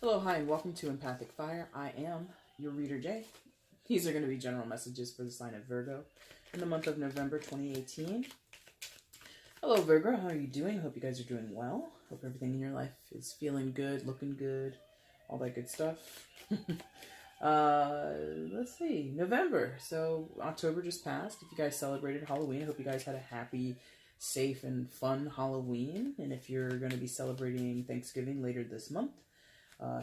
Hello, hi, and welcome to EmpathicFire. I am your reader, Jay. These are going to be general messages for the sign of Virgo in the month of November 2018. Hello, Virgo. How are you doing? Hope you guys are doing well. Hope everything in your life is feeling good, looking good, all that good stuff. Let's see. November. So October just passed. If you guys celebrated Halloween, I hope you guys had a happy, safe, and fun Halloween. And if you're going to be celebrating Thanksgiving later this month,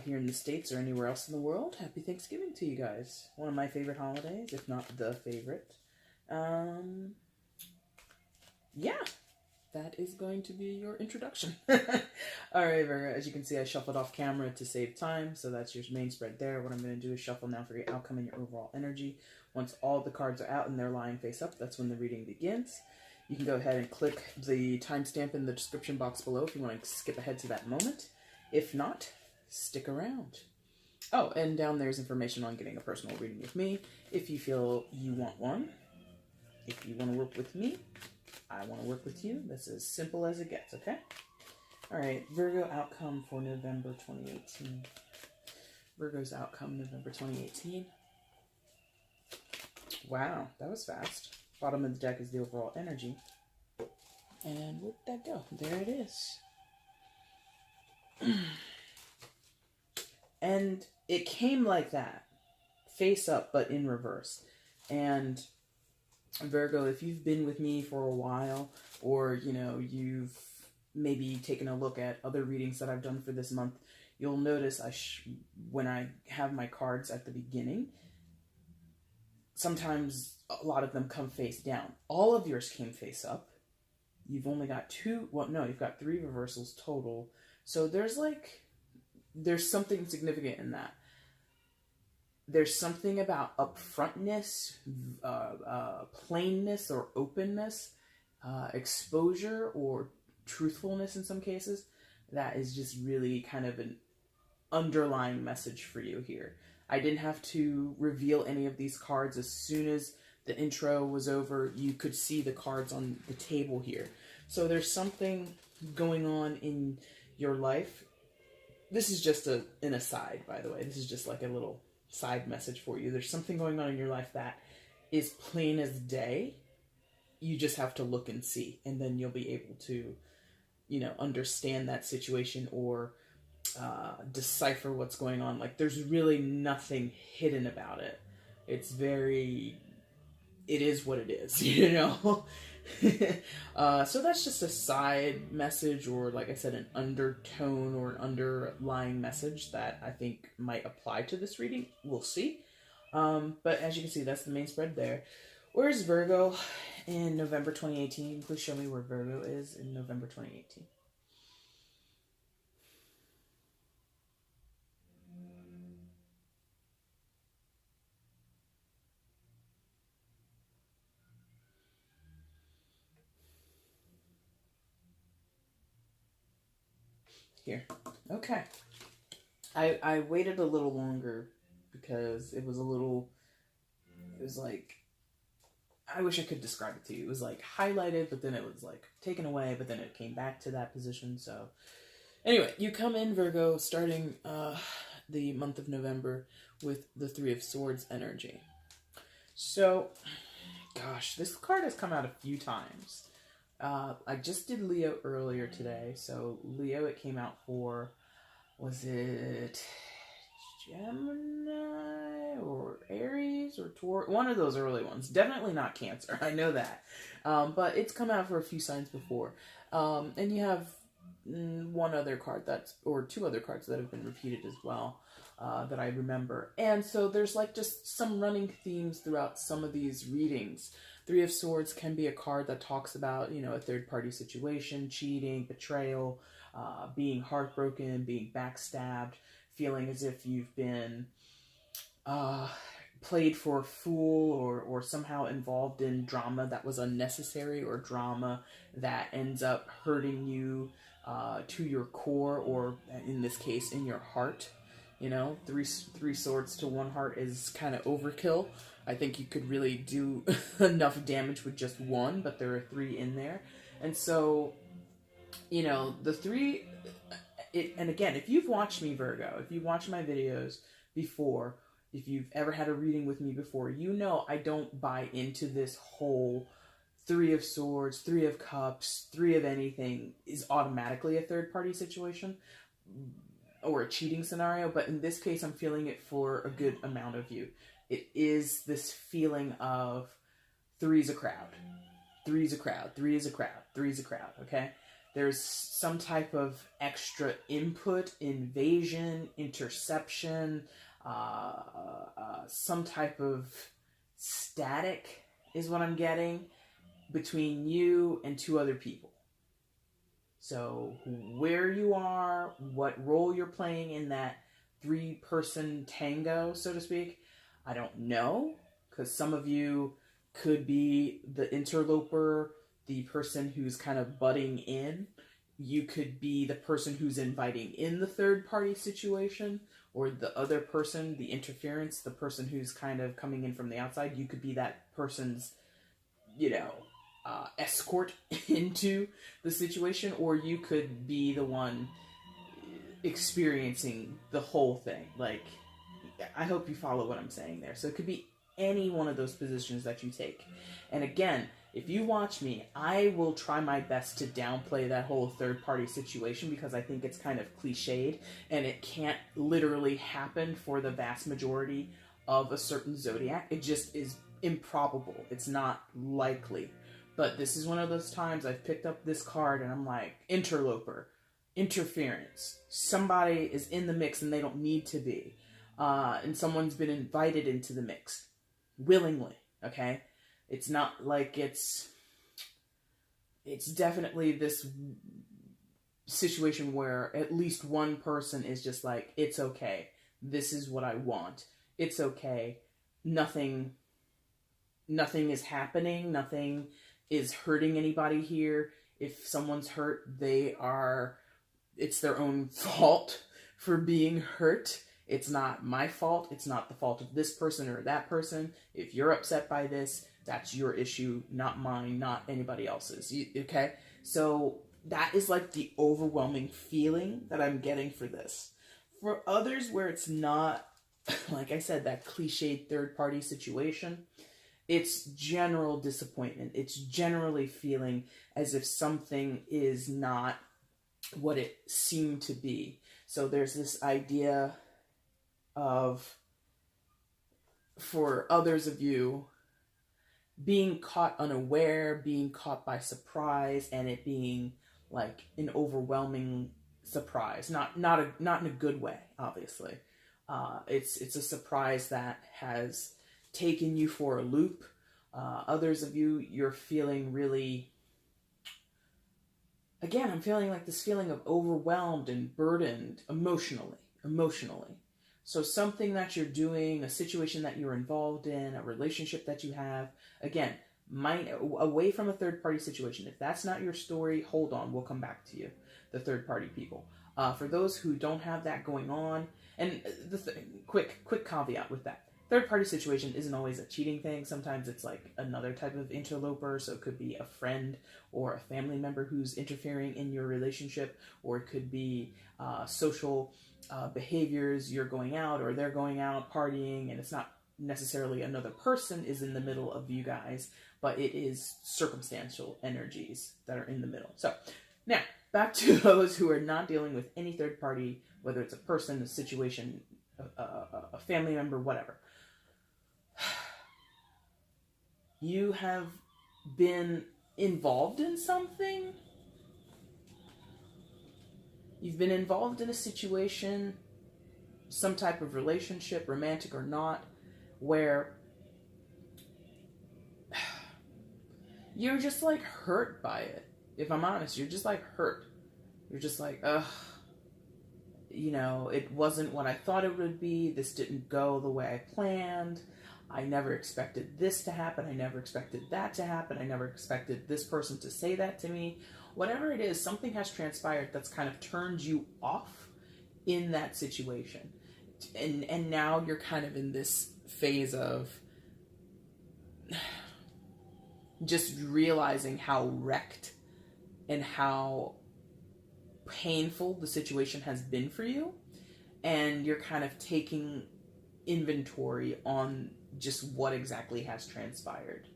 here in the States or anywhere else in the world, happy Thanksgiving to you guys. One of my favorite holidays, if not the favorite. Yeah, that is going to be your introduction. Alright, Virgo, as you can see, I shuffled off camera to save time, so that's your main spread there. What I'm going to do is shuffle now for your outcome and your overall energy. Once all the cards are out and they're lying face up, that's when the reading begins. You can go ahead and click the timestamp in the description box below if you want to skip ahead to that moment. If not, stick around. Oh, and down there's information on getting a personal reading with me if you feel you want one. If you want to work with me, I want to work with you. That's as simple as it gets, okay? Alright, Virgo outcome for November 2018. Virgo's outcome November 2018. Wow, that was fast. Bottom of the deck is the overall energy. And where'd that go? There it is. And it came like that, face up, but in reverse. And Virgo, if you've been with me for a while, or, you know, you've maybe taken a look at other readings that I've done for this month, you'll notice when I have my cards at the beginning, sometimes a lot of them come face down. All of yours came face up. You've only got two, well, no, you've got 3 reversals total. So there's something significant in that. There's something about upfrontness, plainness or openness, exposure or truthfulness in some cases, that is just really kind of an underlying message for you here. I didn't have to reveal any of these cards. As soon as the intro was over, you could see the cards on the table here. So there's something going on in your life. This is just an aside, by the way. This is just like a little side message for you. There's something going on in your life that is plain as day. You just have to look and see, and then you'll be able to, you know, understand that situation or decipher what's going on. Like, there's really nothing hidden about it. It is what it is, you know? So that's just a side message, or like I said, an undertone or an underlying message that I think might apply to this reading. We'll see. But as you can see, that's the main spread there. Where's Virgo in November 2018? Please show me where Virgo is in November 2018. Here. Okay. I waited a little longer because it was like, I wish I could describe it to you. It was like highlighted, but then it was like taken away, but then it came back to that position. So anyway, you come in, Virgo, starting the month of November with the 3 of Swords energy. So, gosh, this card has come out a few times. I just did Leo earlier today, so Leo, it came out for, was it Gemini or Aries or Taurus? One of those early ones. Definitely not Cancer, I know that. But it's come out for a few signs before. And you have one other card or 2 other cards that have been repeated as well, that I remember. And so there's like just some running themes throughout some of these readings. 3 of Swords can be a card that talks about, you know, a third-party situation, cheating, betrayal, being heartbroken, being backstabbed, feeling as if you've been played for a fool or somehow involved in drama that was unnecessary, or drama that ends up hurting you to your core, or in this case, in your heart. You know, three swords to one heart is kind of overkill. I think you could really do enough damage with just one, but there are three in there. And so, you know, the three... and again, if you've watched me, Virgo, if you've watched my videos before, if you've ever had a reading with me before, you know I don't buy into this whole Three of Swords, Three of Cups, Three of anything is automatically a third-party situation or a cheating scenario, but in this case, I'm feeling it for a good amount of you. It is this feeling of three's a crowd. Three's a crowd. Three is a crowd. Three's a crowd, okay? There's some type of extra input, invasion, interception, some type of static is what I'm getting between you and two other people. So where you are, what role you're playing in that three-person tango, so to speak, I don't know, because some of you could be the interloper, the person who's kind of butting in. You could be the person who's inviting in the third-party situation, or the other person, the interference, the person who's kind of coming in from the outside. You could be that person's, you know, escort into the situation, or you could be the one experiencing the whole thing. Like, I hope you follow what I'm saying there. So it could be any one of those positions that you take. And again, if you watch me, I will try my best to downplay that whole third-party situation because I think it's kind of cliched and it can't literally happen for the vast majority of a certain zodiac. It just is improbable. It's not likely. But this is one of those times I've picked up this card and I'm like, interloper, interference. Somebody is in the mix and they don't need to be. And someone's been invited into the mix willingly, okay? It's not like it's definitely this situation where at least one person is just like, it's okay. This is what I want. It's okay. Nothing is happening. Nothing is hurting anybody here. If someone's hurt, it's their own fault for being hurt. It's not my fault. It's not the fault of this person or that person. If you're upset by this, that's your issue, not mine, not anybody else's. Okay? So that is like the overwhelming feeling that I'm getting for this. For others where it's not, like I said, that cliched third-party situation, it's general disappointment. It's generally feeling as if something is not what it seemed to be. So there's this idea of, for others of you, being caught unaware, being caught by surprise, and it being like an overwhelming surprise. Not in a good way, obviously. It's a surprise that has taken you for a loop. Others of you, you're feeling really, again, I'm feeling like this feeling of overwhelmed and burdened emotionally. So something that you're doing, a situation that you're involved in, a relationship that you have, again, away from a third-party situation. If that's not your story, hold on, we'll come back to you, the third-party people. For those who don't have that going on, and quick caveat with that. Third-party situation isn't always a cheating thing. Sometimes it's like another type of interloper, so it could be a friend or a family member who's interfering in your relationship, or it could be social behaviors. You're going out or they're going out partying, and it's not necessarily another person is in the middle of you guys, but it is circumstantial energies that are in the middle. So now, back to those who are not dealing with any third party, whether it's a person, a situation, a family member, whatever. You have been involved in something. You've been involved in a situation, some type of relationship, romantic or not, where you're just like hurt by it. If I'm honest, you're just like hurt. You're just like, ugh, you know, it wasn't what I thought it would be. This didn't go the way I planned. I never expected this to happen. I never expected that to happen. I never expected this person to say that to me. Whatever it is, something has transpired that's kind of turned you off in that situation. and now you're kind of in this phase of just realizing how wrecked and how painful the situation has been for you, and you're kind of taking inventory on just what exactly has transpired.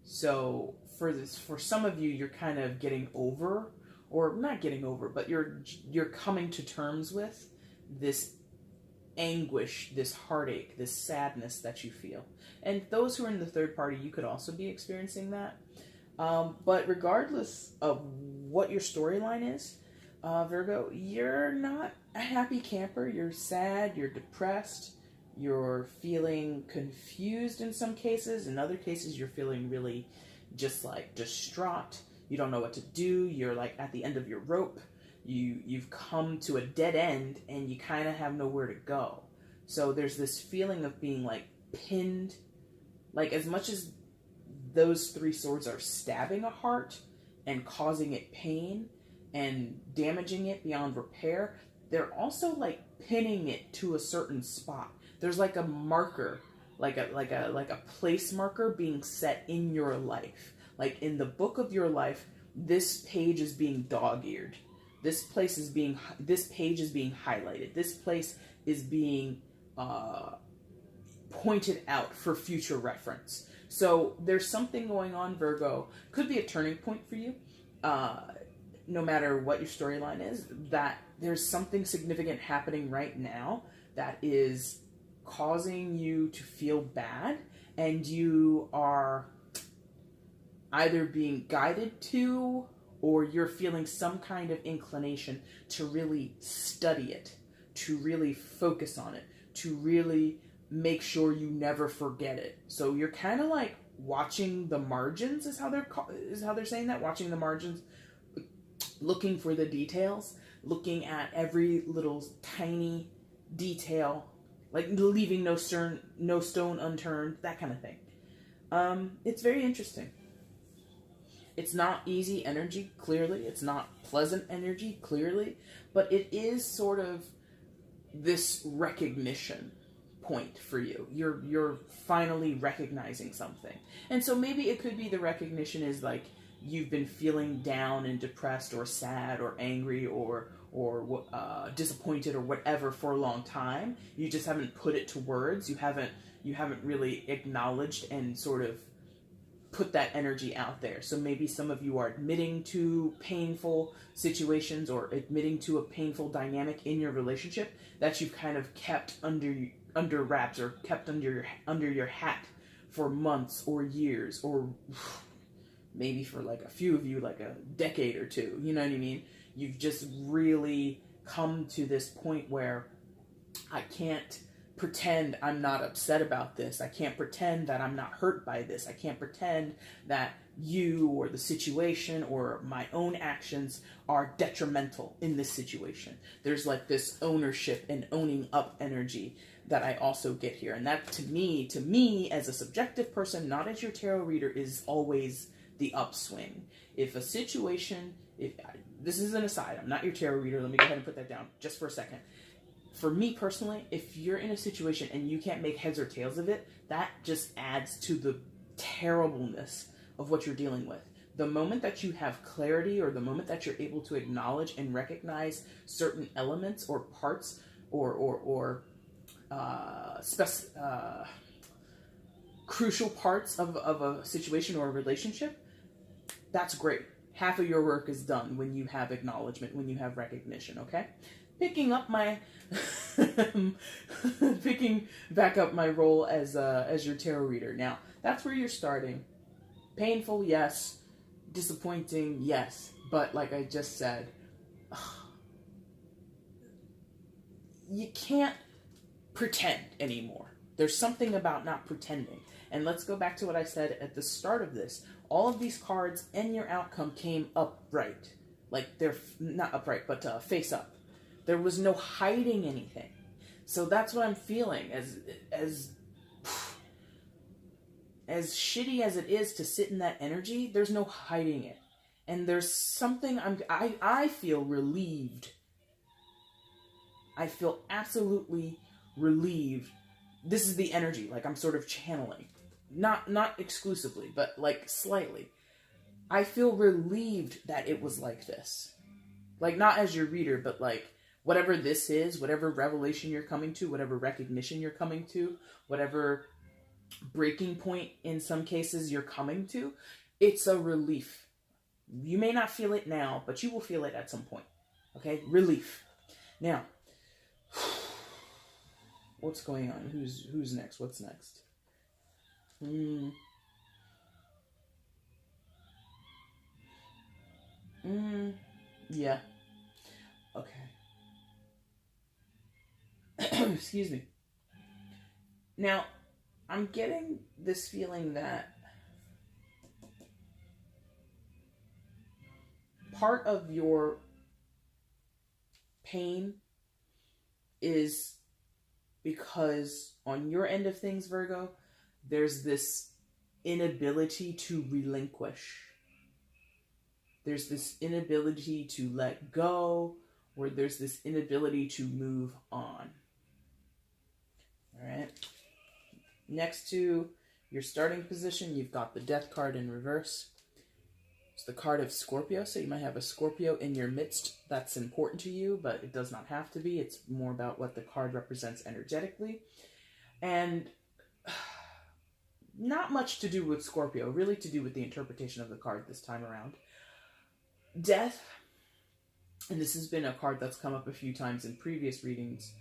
So for some of you, you're kind of getting over, or not getting over, but you're coming to terms with this anguish, this heartache, this sadness that you feel. And those who are in the third party, you could also be experiencing that. But regardless of what your storyline is, Virgo, you're not a happy camper. You're sad, you're depressed, you're feeling confused in some cases. In other cases, you're feeling really just like distraught. You don't know what to do. You're like at the end of your rope. You've come to a dead end and you kind of have nowhere to go. So there's this feeling of being like pinned, like as much as those three swords are stabbing a heart and causing it pain and damaging it beyond repair, they're also like pinning it to a certain spot. There's like a marker, like a place marker being set in your life. Like in the book of your life, this page is being dog-eared. This page is being highlighted. This place is being pointed out for future reference. So there's something going on, Virgo. Could be a turning point for you, no matter what your storyline is, that there's something significant happening right now that is causing you to feel bad, and you are either being guided to, or you're feeling some kind of inclination to really study it, to really focus on it, to really make sure you never forget it. So you're kind of like watching the margins, is how they're saying that, watching the margins, looking for the details, looking at every little tiny detail, like leaving no stone unturned, that kind of thing. It's very interesting. It's not easy energy, clearly. It's not pleasant energy, clearly. But it is sort of this recognition point for you. You're finally recognizing something. And so maybe it could be the recognition is like you've been feeling down and depressed or sad or angry or disappointed or whatever for a long time. You just haven't put it to words. You haven't really acknowledged and sort of put that energy out there. So maybe some of you are admitting to painful situations or admitting to a painful dynamic in your relationship that you've kind of kept under wraps or kept under your hat for months or years, or maybe for like a few of you like a decade or two. You know what I mean? You've just really come to this point where I can't pretend I'm not upset about this. I can't pretend that I'm not hurt by this. I can't pretend that you or the situation or my own actions are detrimental in this situation. There's like this ownership and owning up energy that I also get here. And that to me as a subjective person, not as your tarot reader, is always the upswing. If a situation, this is an aside, I'm not your tarot reader, let me go ahead and put that down just for a second. For me personally, if you're in a situation and you can't make heads or tails of it, that just adds to the terribleness of what you're dealing with. The moment that you have clarity, or the moment that you're able to acknowledge and recognize certain elements or parts or crucial parts of a situation or a relationship, that's great. Half of your work is done when you have acknowledgement, when you have recognition, okay? Picking back up my role as your tarot reader. Now, that's where you're starting. Painful, yes. Disappointing, yes. But like I just said, you can't pretend anymore. There's something about not pretending. And let's go back to what I said at the start of this. All of these cards and your outcome came upright. Like they're not upright, but face up. There was no hiding anything. So that's what I'm feeling. As shitty as it is to sit in that energy, there's no hiding it. And there's something I feel relieved. I feel absolutely relieved. This is the energy, like I'm sort of channeling. Not exclusively, but like slightly. I feel relieved that it was like this. Like, not as your reader, but like, whatever this is, whatever revelation you're coming to, whatever recognition you're coming to, whatever breaking point in some cases you're coming to, it's a relief. You may not feel it now, but you will feel it at some point. Okay? Relief. Now, what's going on? Who's next? What's next? Yeah. Okay. Excuse me. Now, I'm getting this feeling that part of your pain is because on your end of things, Virgo, there's this inability to relinquish. There's this inability to let go, or there's this inability to move on. All right. Next to your starting position, you've got the Death card in reverse. It's the card of Scorpio, so you might have a Scorpio in your midst that's important to you, but it does not have to be. It's more about what the card represents energetically. And not much to do with Scorpio, really to do with the interpretation of the card this time around. Death, and this has been a card that's come up a few times in previous readings.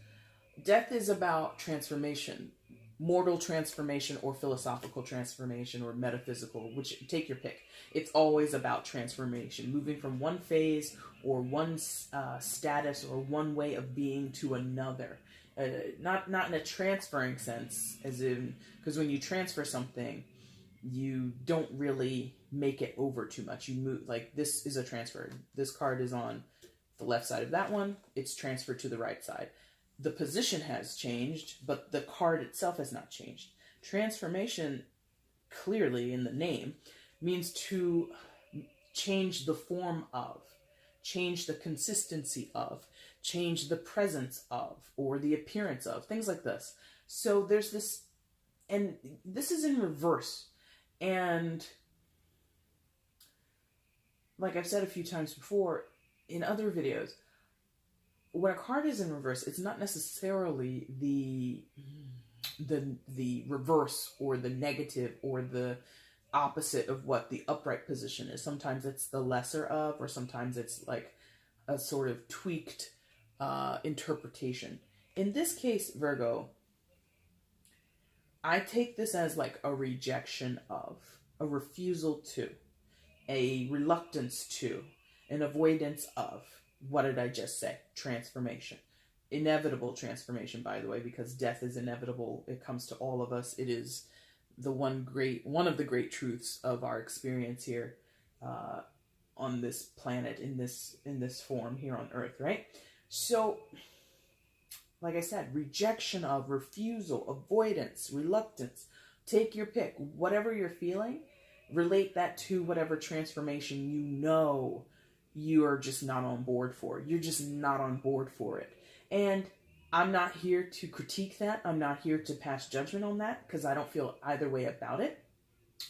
Death is about transformation, mortal transformation or philosophical transformation or metaphysical, which take your pick. It's always about transformation, moving from one phase or one status or one way of being to another. Not in a transferring sense, as in, because when you transfer something, you don't really make it over too much. You move, like this is a transfer. This card is on the left side of that one. It's transferred to the right side. The position has changed, but the card itself has not changed. Transformation, clearly in the name, means to change the form of, change the consistency of, change the presence of, or the appearance of, things like this. So there's this, and this is in reverse. And like I've said a few times before in other videos, when a card is in reverse, it's not necessarily the reverse or the negative or the opposite of what the upright position is. Sometimes it's the lesser of, or sometimes it's like a sort of tweaked interpretation. In this case, Virgo, I take this as like a rejection of, a refusal to, a reluctance to, an avoidance of. What did I just say? Transformation. Inevitable transformation, by the way, because death is inevitable. It comes to all of us. It is the one of the great truths of our experience here on this planet, in this form here on Earth, right? So, like I said, rejection of, refusal, avoidance, reluctance. Take your pick. Whatever you're feeling, relate that to whatever transformation you know you are just not on board for. You're just not on board for it. And I'm not here to critique that. I'm not here to pass judgment on that, because I don't feel either way about it,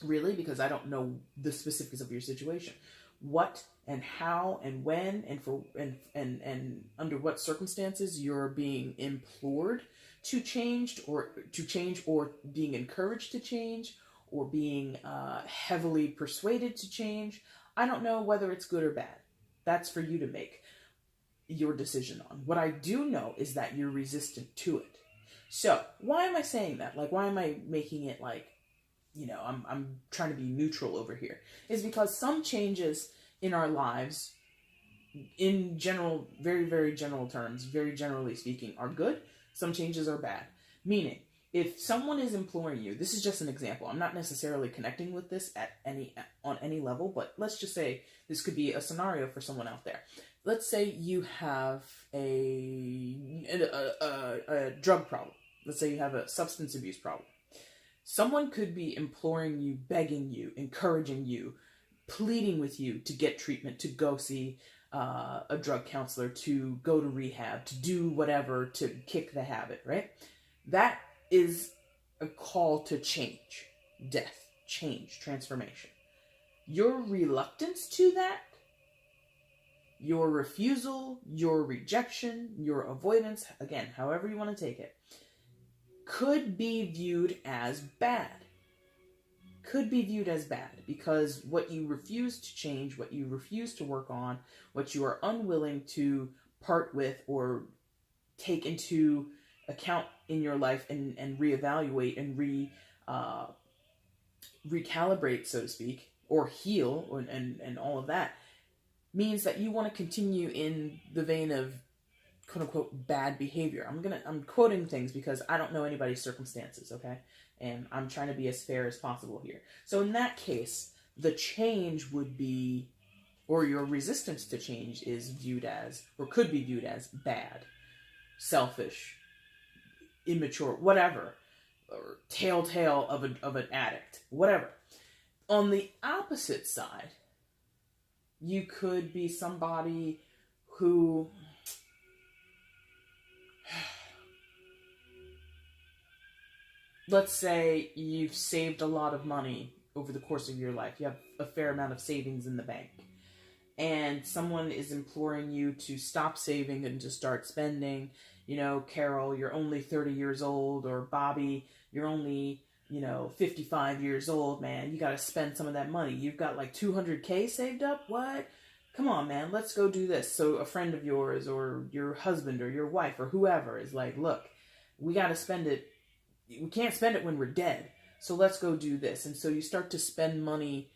really, because I don't know the specifics of your situation. What and how and when and for and under what circumstances you're being implored to change or being encouraged to change or being heavily persuaded to change. I don't know whether it's good or bad. That's for you to make your decision on. What I do know is that you're resistant to it. So why am I saying that? Like, why am I making it like, you know, I'm trying to be neutral over here? Is because some changes in our lives, in general, very, very general terms, very generally speaking, are good. Some changes are bad. Meaning, if someone is imploring you, this is just an example. I'm not necessarily connecting with this on any level, but let's just say this could be a scenario for someone out there. Let's say you have a drug problem. Let's say you have a substance abuse problem. Someone could be imploring you, begging you, encouraging you, pleading with you to get treatment, to go see a drug counselor, to go to rehab, to do whatever to kick the habit, right? That is a call to change, death, change, transformation. Your reluctance to that, your refusal, your rejection, your avoidance, again, however you want to take it, could be viewed as bad. Could be viewed as bad because what you refuse to change, what you refuse to work on, what you are unwilling to part with or take into account in your life and reevaluate and recalibrate, so to speak, or heal and all of that, means that you want to continue in the vein of quote unquote bad behavior. I'm quoting things because I don't know anybody's circumstances, okay? And I'm trying to be as fair as possible here. So in that case, the change would be, or your resistance to change is viewed as, or could be viewed as bad, selfish, immature, whatever, or telltale of an addict, whatever. On the opposite side, you could be somebody who let's say you've saved a lot of money over the course of your life. You have a fair amount of savings in the bank. And someone is imploring you to stop saving and to start spending. You know, Carol, you're only 30 years old. Or Bobby, you're only, 55 years old, man. You got to spend some of that money. You've got like $200K saved up? What? Come on, man. Let's go do this. So a friend of yours or your husband or your wife or whoever is like, look, we got to spend it. We can't spend it when we're dead. So let's go do this. And so you start to spend money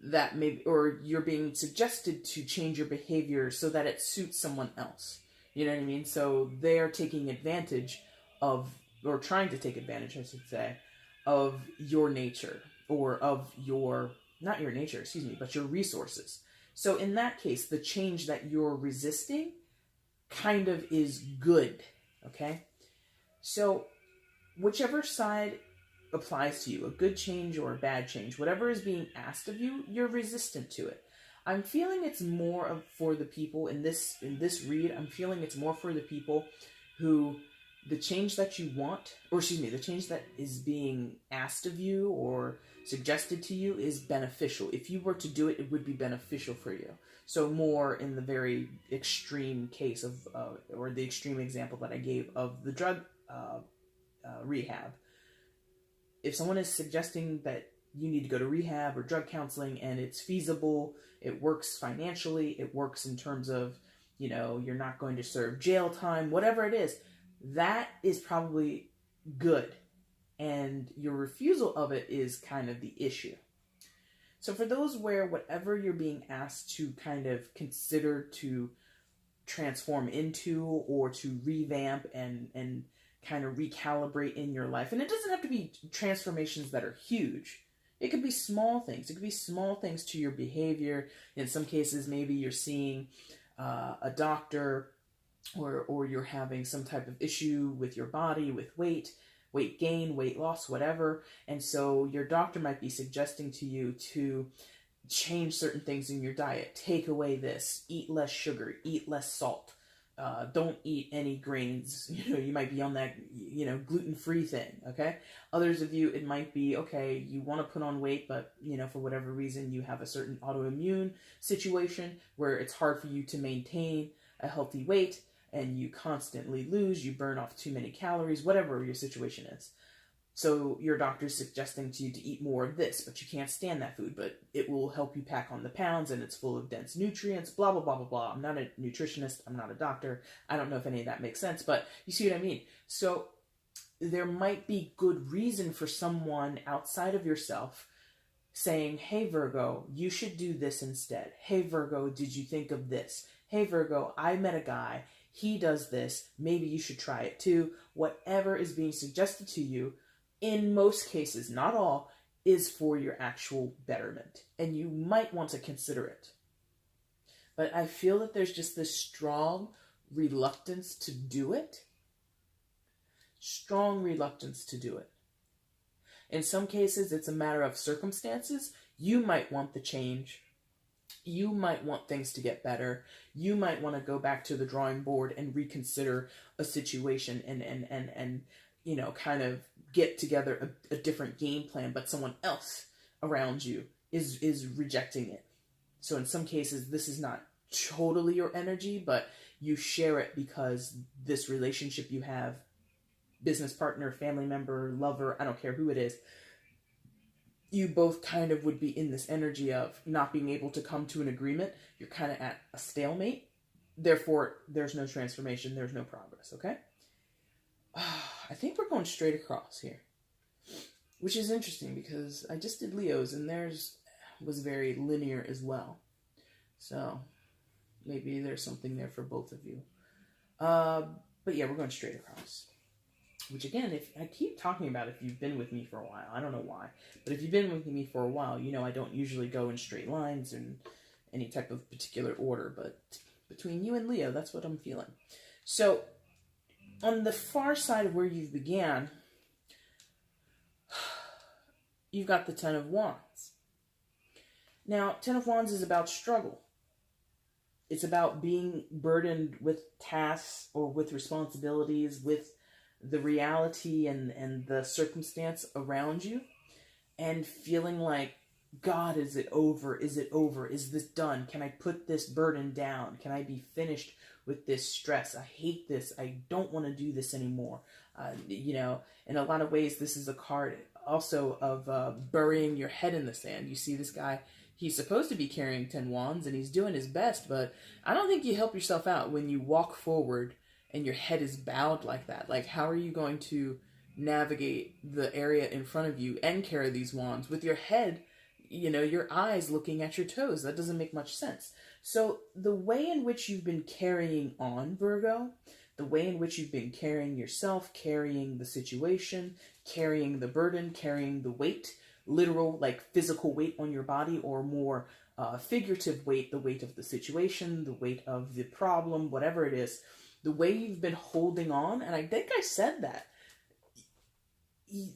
that maybe, or you're being suggested to change your behavior so that it suits someone else. You know what I mean? So they're taking advantage of, or trying to take advantage, I should say, of your nature or of your, not your nature, excuse me, but your resources. So in that case, the change that you're resisting kind of is good. Okay? So whichever side applies to you, a good change or a bad change, whatever is being asked of you, you're resistant to it. I'm feeling it's more for the people in this read. I'm feeling it's more for the people who the change that you want, or excuse me, the change that is being asked of you or suggested to you is beneficial. If you were to do it, it would be beneficial for you. So more in the very extreme case of, or the extreme example that I gave of the drug rehab. If someone is suggesting that you need to go to rehab or drug counseling and it's feasible, it works financially, it works in terms of, you're not going to serve jail time, whatever it is, that is probably good. And your refusal of it is kind of the issue. So for those where whatever you're being asked to kind of consider to transform into or to revamp and kind of recalibrate in your life. And it doesn't have to be transformations that are huge. It could be small things. It could be small things to your behavior. In some cases, maybe you're seeing a doctor or you're having some type of issue with your body, with weight gain, weight loss, whatever. And so your doctor might be suggesting to you to change certain things in your diet. Take away this, eat less sugar, eat less salt. Don't eat any grains. You might be on that, gluten-free thing, okay? Others of you, it might be, okay, you want to put on weight, but, for whatever reason, you have a certain autoimmune situation where it's hard for you to maintain a healthy weight and you constantly lose, you burn off too many calories, whatever your situation is. So your doctor's suggesting to you to eat more of this, but you can't stand that food, but it will help you pack on the pounds and it's full of dense nutrients, blah, blah, blah, blah, blah. I'm not a nutritionist. I'm not a doctor. I don't know if any of that makes sense, but you see what I mean? So there might be good reason for someone outside of yourself saying, hey, Virgo, you should do this instead. Hey, Virgo, did you think of this? Hey, Virgo, I met a guy. He does this. Maybe you should try it too. Whatever is being suggested to you, in most cases, not all, is for your actual betterment. And you might want to consider it. But I feel that there's just this strong reluctance to do it. Strong reluctance to do it. In some cases, it's a matter of circumstances. You might want the change. You might want things to get better. You might want to go back to the drawing board and reconsider a situation and kind of get together a different game plan, but someone else around you is rejecting it. So in some cases, this is not totally your energy, but you share it because this relationship you have, business partner, family member, lover, I don't care who it is, you both kind of would be in this energy of not being able to come to an agreement. You're kind of at a stalemate. Therefore, there's no transformation. There's no progress, okay? I think we're going straight across here, which is interesting because I just did Leo's and theirs was very linear as well. So maybe there's something there for both of you. But yeah, we're going straight across. Which again, if I keep talking about, if you've been with me for a while, I don't know why, but if you've been with me for a while, I don't usually go in straight lines in any type of particular order, but between you and Leo, that's what I'm feeling. So on the far side of where you began, you've got the Ten of Wands. Now, Ten of Wands is about struggle. It's about being burdened with tasks or with responsibilities, with the reality and the circumstance around you, and feeling like, God, is it over? Is it over? Is this done? Can I put this burden down? Can I be finished with this stress? I hate this. I don't want to do this anymore. In a lot of ways, this is a card also of burying your head in the sand. You see this guy, he's supposed to be carrying 10 wands and he's doing his best, but I don't think you help yourself out when you walk forward and your head is bowed like that. Like, how are you going to navigate the area in front of you and carry these wands with your head, your eyes looking at your toes? That doesn't make much sense. So the way in which you've been carrying on, Virgo, the way in which you've been carrying yourself, carrying the situation, carrying the burden, carrying the weight, literal, like physical weight on your body, or more figurative weight, the weight of the situation, the weight of the problem, whatever it is, the way you've been holding on, and I think I said that,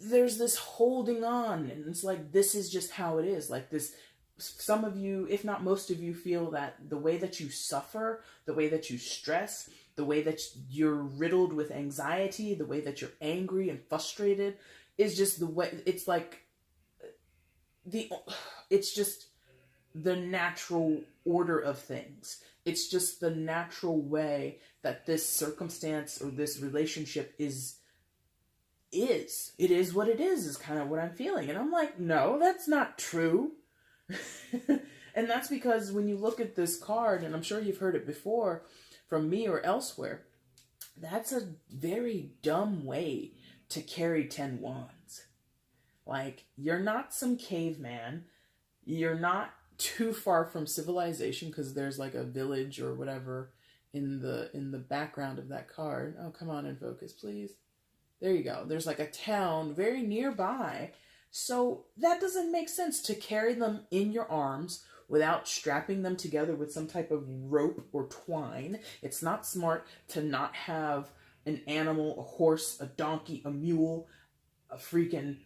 there's this holding on, and it's like, this is just how it is. Like this, some of you, if not most of you, feel that the way that you suffer, the way that you stress, the way that you're riddled with anxiety, the way that you're angry and frustrated is just the way, it's like, it's just the natural order of things. It's just the natural way that this circumstance or this relationship is. It is what it is kind of what I'm feeling. And I'm like, no, that's not true. And that's because when you look at this card, and I'm sure you've heard it before from me or elsewhere, that's a very dumb way to carry 10 wands. Like, you're not some caveman. You're not too far from civilization, because there's like a village or whatever in the background of that card. Oh, come on in focus, please. There you go. There's like a town very nearby. So that doesn't make sense to carry them in your arms without strapping them together with some type of rope or twine. It's not smart to not have an animal, a horse, a donkey, a mule, a freaking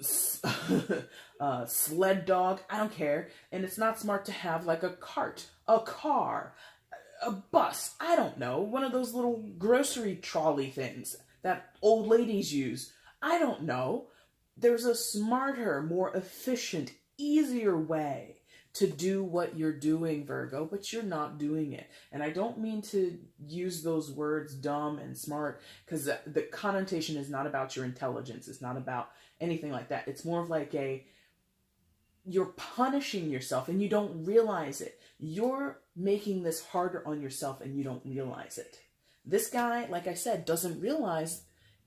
sled dog. I don't care. And it's not smart to have like a cart, a car, a bus. I don't know. One of those little grocery trolley things that old ladies use. I don't know. There's a smarter, more efficient, easier way to do what you're doing, Virgo, but you're not doing it. And I don't mean to use those words dumb and smart, because the connotation is not about your intelligence. It's not about anything like that. It's more of like you're punishing yourself and you don't realize it. You're making this harder on yourself and you don't realize it. This guy, like I said, doesn't realize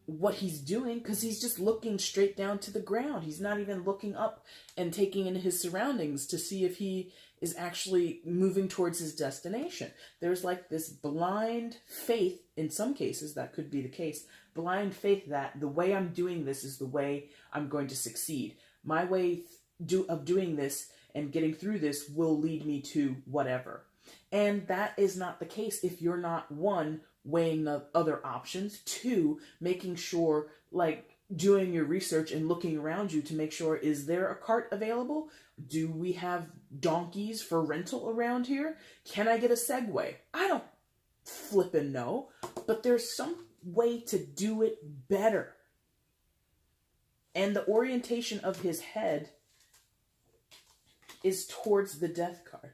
what he's doing because he's just looking straight down to the ground. He's not even looking up and taking in his surroundings to see if he is actually moving towards his destination. There's like this blind faith, in some cases that could be the case, blind faith that the way I'm doing this is the way I'm going to succeed. My way of doing this and getting through this will lead me to whatever. And that is not the case if you're not, one, weighing the other options, two, making sure, like, doing your research and looking around you to make sure, is there a cart available? Do we have donkeys for rental around here? Can I get a Segway? I don't flippin' know, but there's some way to do it better And the orientation of his head is towards the death card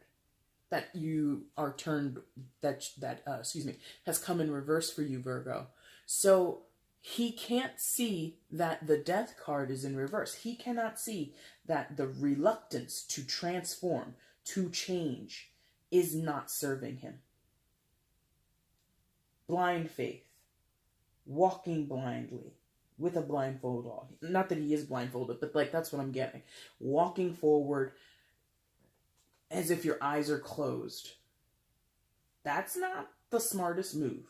that you are turned, has come in reverse for you, Virgo. So he can't see that the death card is in reverse. He cannot see that the reluctance to transform, to change, is not serving him. Blind faith, walking blindly with a blindfold on. Not that he is blindfolded, but like that's what I'm getting. Walking forward as if your eyes are closed. That's not the smartest move.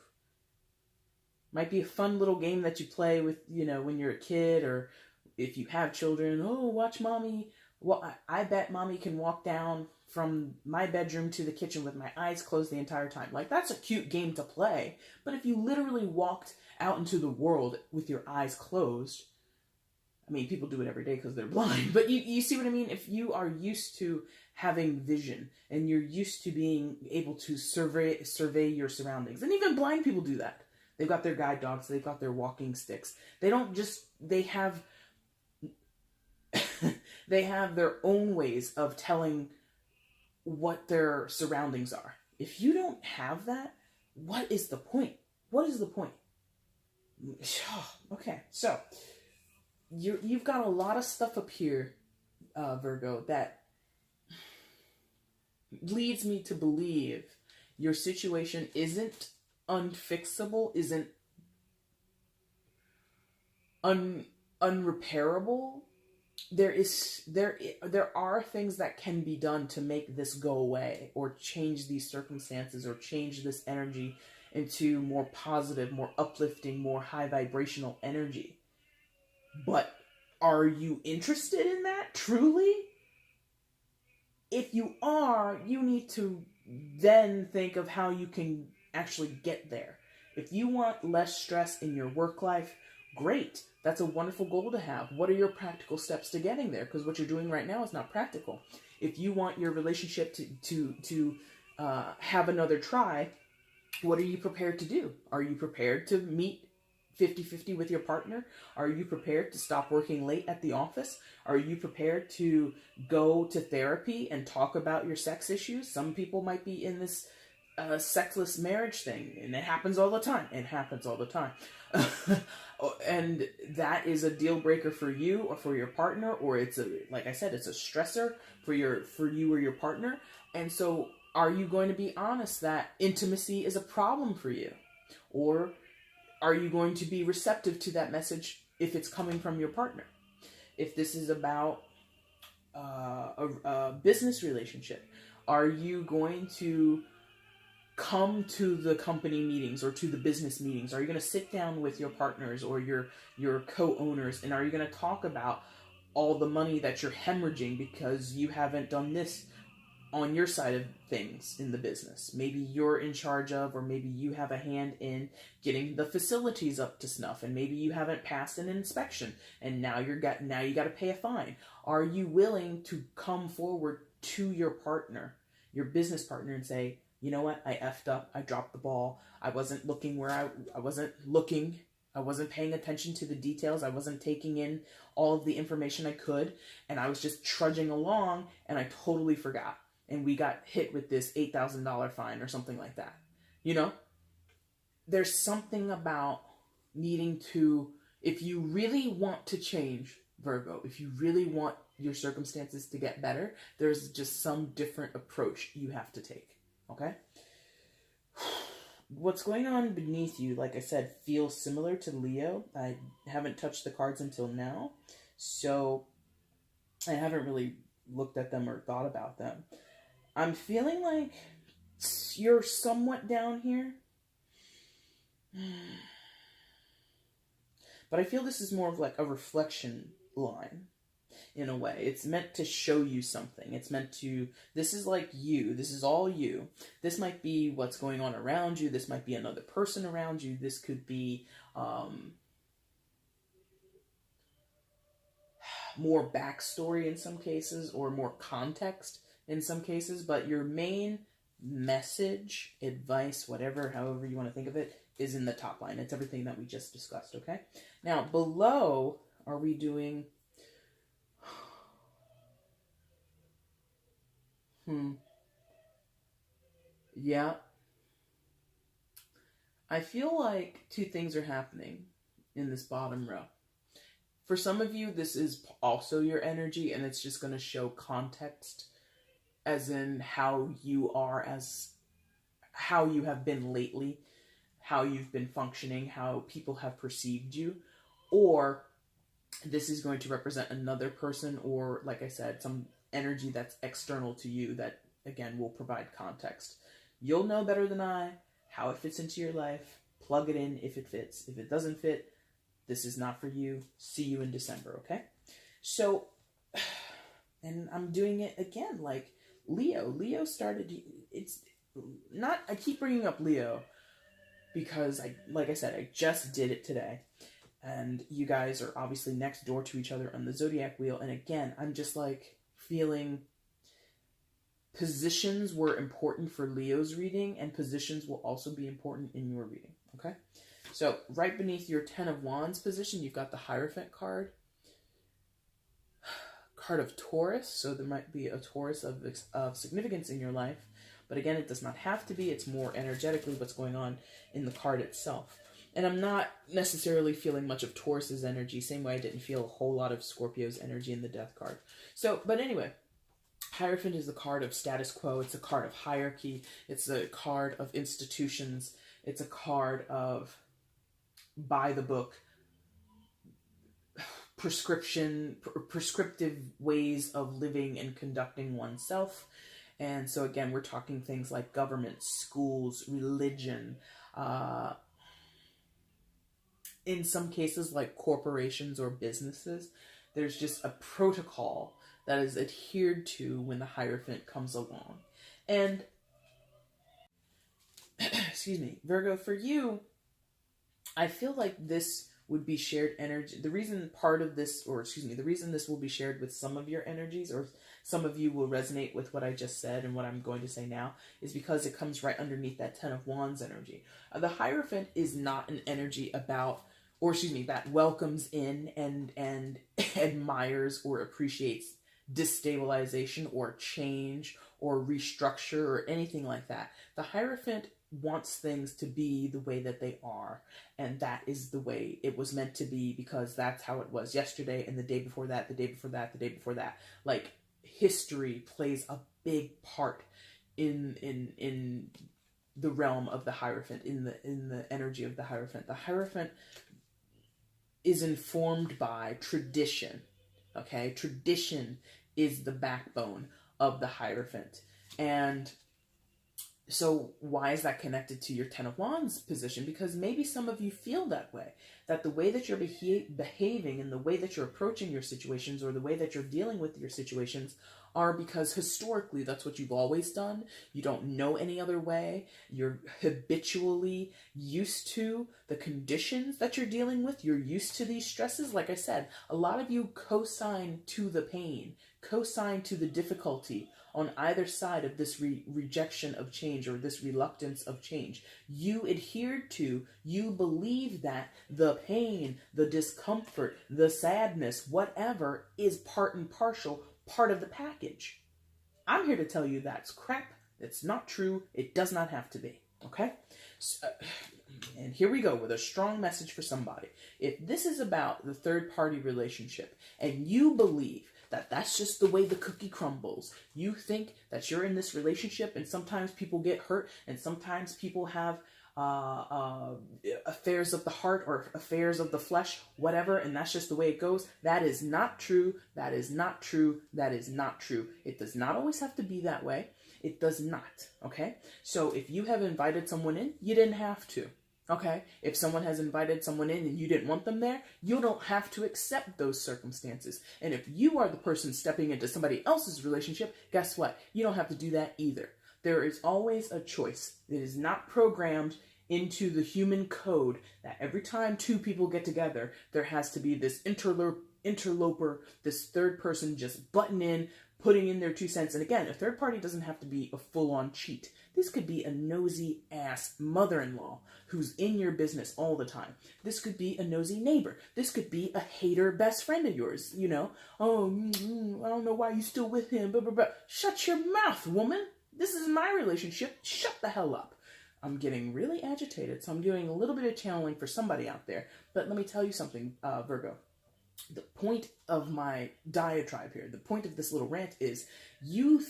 Might be a fun little game that you play with, when you're a kid, or if you have children. Oh, watch mommy. Well, I bet mommy can walk down from my bedroom to the kitchen with my eyes closed the entire time. Like, that's a cute game to play. But if you literally walked out into the world with your eyes closed, I mean, people do it every day because they're blind. But you see what I mean? If you are used to having vision and you're used to being able to survey your surroundings, and even blind people do that. They've got their guide dogs. They've got their walking sticks. They have they have their own ways of telling what their surroundings are. If you don't have that, what is the point? What is the point? Okay, so you've got a lot of stuff up here, Virgo, that leads me to believe your situation isn't unfixable, isn't unrepairable. There are things that can be done to make this go away, or change these circumstances, or change this energy into more positive, more uplifting, more high vibrational energy. But are you interested in that truly? If you are, you need to then think of how you can actually get there. If you want less stress in your work life, great. That's a wonderful goal to have. What are your practical steps to getting there? Because what you're doing right now is not practical. If you want your relationship to have another try, what are you prepared to do? Are you prepared to meet 50-50 with your partner? Are you prepared to stop working late at the office? Are you prepared to go to therapy and talk about your sex issues? Some people might be in this sexless marriage thing, and it happens all the time. And that is a deal breaker for you or for your partner, or it's like I said, it's a stressor for you or your partner. And so are you going to be honest that intimacy is a problem for you? Or are you going to be receptive to that message if it's coming from your partner? If this is about a business relationship, are you going to come to the company meetings or to the business meetings? Are you going to sit down with your partners or your co-owners, and are you going to talk about all the money that you're hemorrhaging because you haven't done this on your side of things in the business? Maybe you're in charge of, or maybe you have a hand in getting the facilities up to snuff, and maybe you haven't passed an inspection, and now you got to pay a fine. Are you willing to come forward to your partner, your business partner, and say, you know what, I effed up, I dropped the ball, I wasn't looking I wasn't paying attention to the details, I wasn't taking in all of the information I could, and I was just trudging along, and I totally forgot. And we got hit with this $8,000 fine or something like that. There's something about needing to, if you really want to change, Virgo, if you really want your circumstances to get better, there's just some different approach you have to take. Okay? What's going on beneath you, like I said, feels similar to Leo. I haven't touched the cards until now, so I haven't really looked at them or thought about them. I'm feeling like you're somewhat down here. But I feel this is more of like a reflection line in a way. It's meant to show you something. It's meant to, this is like you. This is all you. This might be what's going on around you. This might be another person around you. This could be more backstory in some cases, or more context in some cases, but your main message, advice, whatever, however you want to think of it, is in the top line. It's everything that we just discussed, okay? Now, below Are we doing... Yeah. I feel like two things are happening in this bottom row. For some of you, this is also your energy, and it's just going to show context, as in how you are, as how you have been lately, how you've been functioning, how people have perceived you. Or this is going to represent another person, or, like I said, some energy that's external to you that, again, will provide context. You'll know better than I how it fits into your life. Plug it in if it fits. If it doesn't fit, this is not for you. See you in December, okay? So, and I'm doing it again, like Leo. Leo started, it's not, I keep bringing up Leo because, like I said, I just did it today. And you guys are obviously next door to each other on the Zodiac wheel. And again, I'm just like feeling positions were important for Leo's reading, and positions will also be important in your reading, okay? So right beneath your 10 of Wands position, you've got the Hierophant card. Card of Taurus, so there might be a Taurus of significance in your life. But again, it does not have to be. It's more energetically what's going on in the card itself. And I'm not necessarily feeling much of Taurus's energy, same way I didn't feel a whole lot of Scorpio's energy in the Death card. So, but anyway, Hierophant is the card of status quo. It's a card of hierarchy. It's a card of institutions. It's a card of by the book, prescriptive ways of living and conducting oneself. And so again, we're talking things like government, schools, religion, in some cases like corporations or businesses. There's just a protocol that is adhered to when the Hierophant comes along. And, excuse me, Virgo, for you, I feel like this would be shared energy. The reason this will be shared with some of your energies, or some of you will resonate with what I just said and what I'm going to say now, is because it comes right underneath that 10 of Wands energy. The Hierophant is not an energy that welcomes in and admires or appreciates destabilization or change or restructure or anything like that. The Hierophant wants things to be the way that they are, and that is the way it was meant to be, because that's how it was yesterday and the day before that, the day before that, the day before that. Like, history plays a big part in the realm of the Hierophant, in the energy of the Hierophant. The Hierophant is informed by tradition. Okay, tradition is the backbone of the Hierophant. And so why is that connected to your 10 of Wands position? Because maybe some of you feel that way, that the way that you're behaving and the way that you're approaching your situations, or the way that you're dealing with your situations, are because historically that's what you've always done. You don't know any other way. You're habitually used to the conditions that you're dealing with. You're used to these stresses. Like I said, a lot of you co-sign to the pain, co-sign to the difficulty on either side of this rejection of change, or this reluctance of change. You adhered to, you believe that the pain, the discomfort, the sadness, whatever, is part and parcel, part of the package. I'm here to tell you that's crap. It's not true. It does not have to be. Okay? So, and here we go with a strong message for somebody. If this is about the third-party relationship, and you believe that that's just the way the cookie crumbles, you think that you're in this relationship, and sometimes people get hurt, and sometimes people have affairs of the heart or affairs of the flesh, whatever, and that's just the way it goes. That is not true. That is not true. That is not true. It does not always have to be that way. It does not, okay? So if you have invited someone in, you didn't have to, okay? If someone has invited someone in and you didn't want them there, you don't have to accept those circumstances. And if you are the person stepping into somebody else's relationship, guess what? You don't have to do that either. There is always a choice. It is not programmed into the human code that every time two people get together, there has to be this interloper, this third person just butting in, putting in their 2 cents. And again, a third party doesn't have to be a full-on cheat. This could be a nosy ass mother-in-law who's in your business all the time. This could be a nosy neighbor. This could be a hater best friend of yours, you know. Oh, I don't know why you still with him. Blah, blah, blah. Shut your mouth, woman. This is my relationship. Shut the hell up. I'm getting really agitated, so I'm doing a little bit of channeling for somebody out there. But let me tell you something, Virgo. The point of my diatribe here, the point of this little rant is you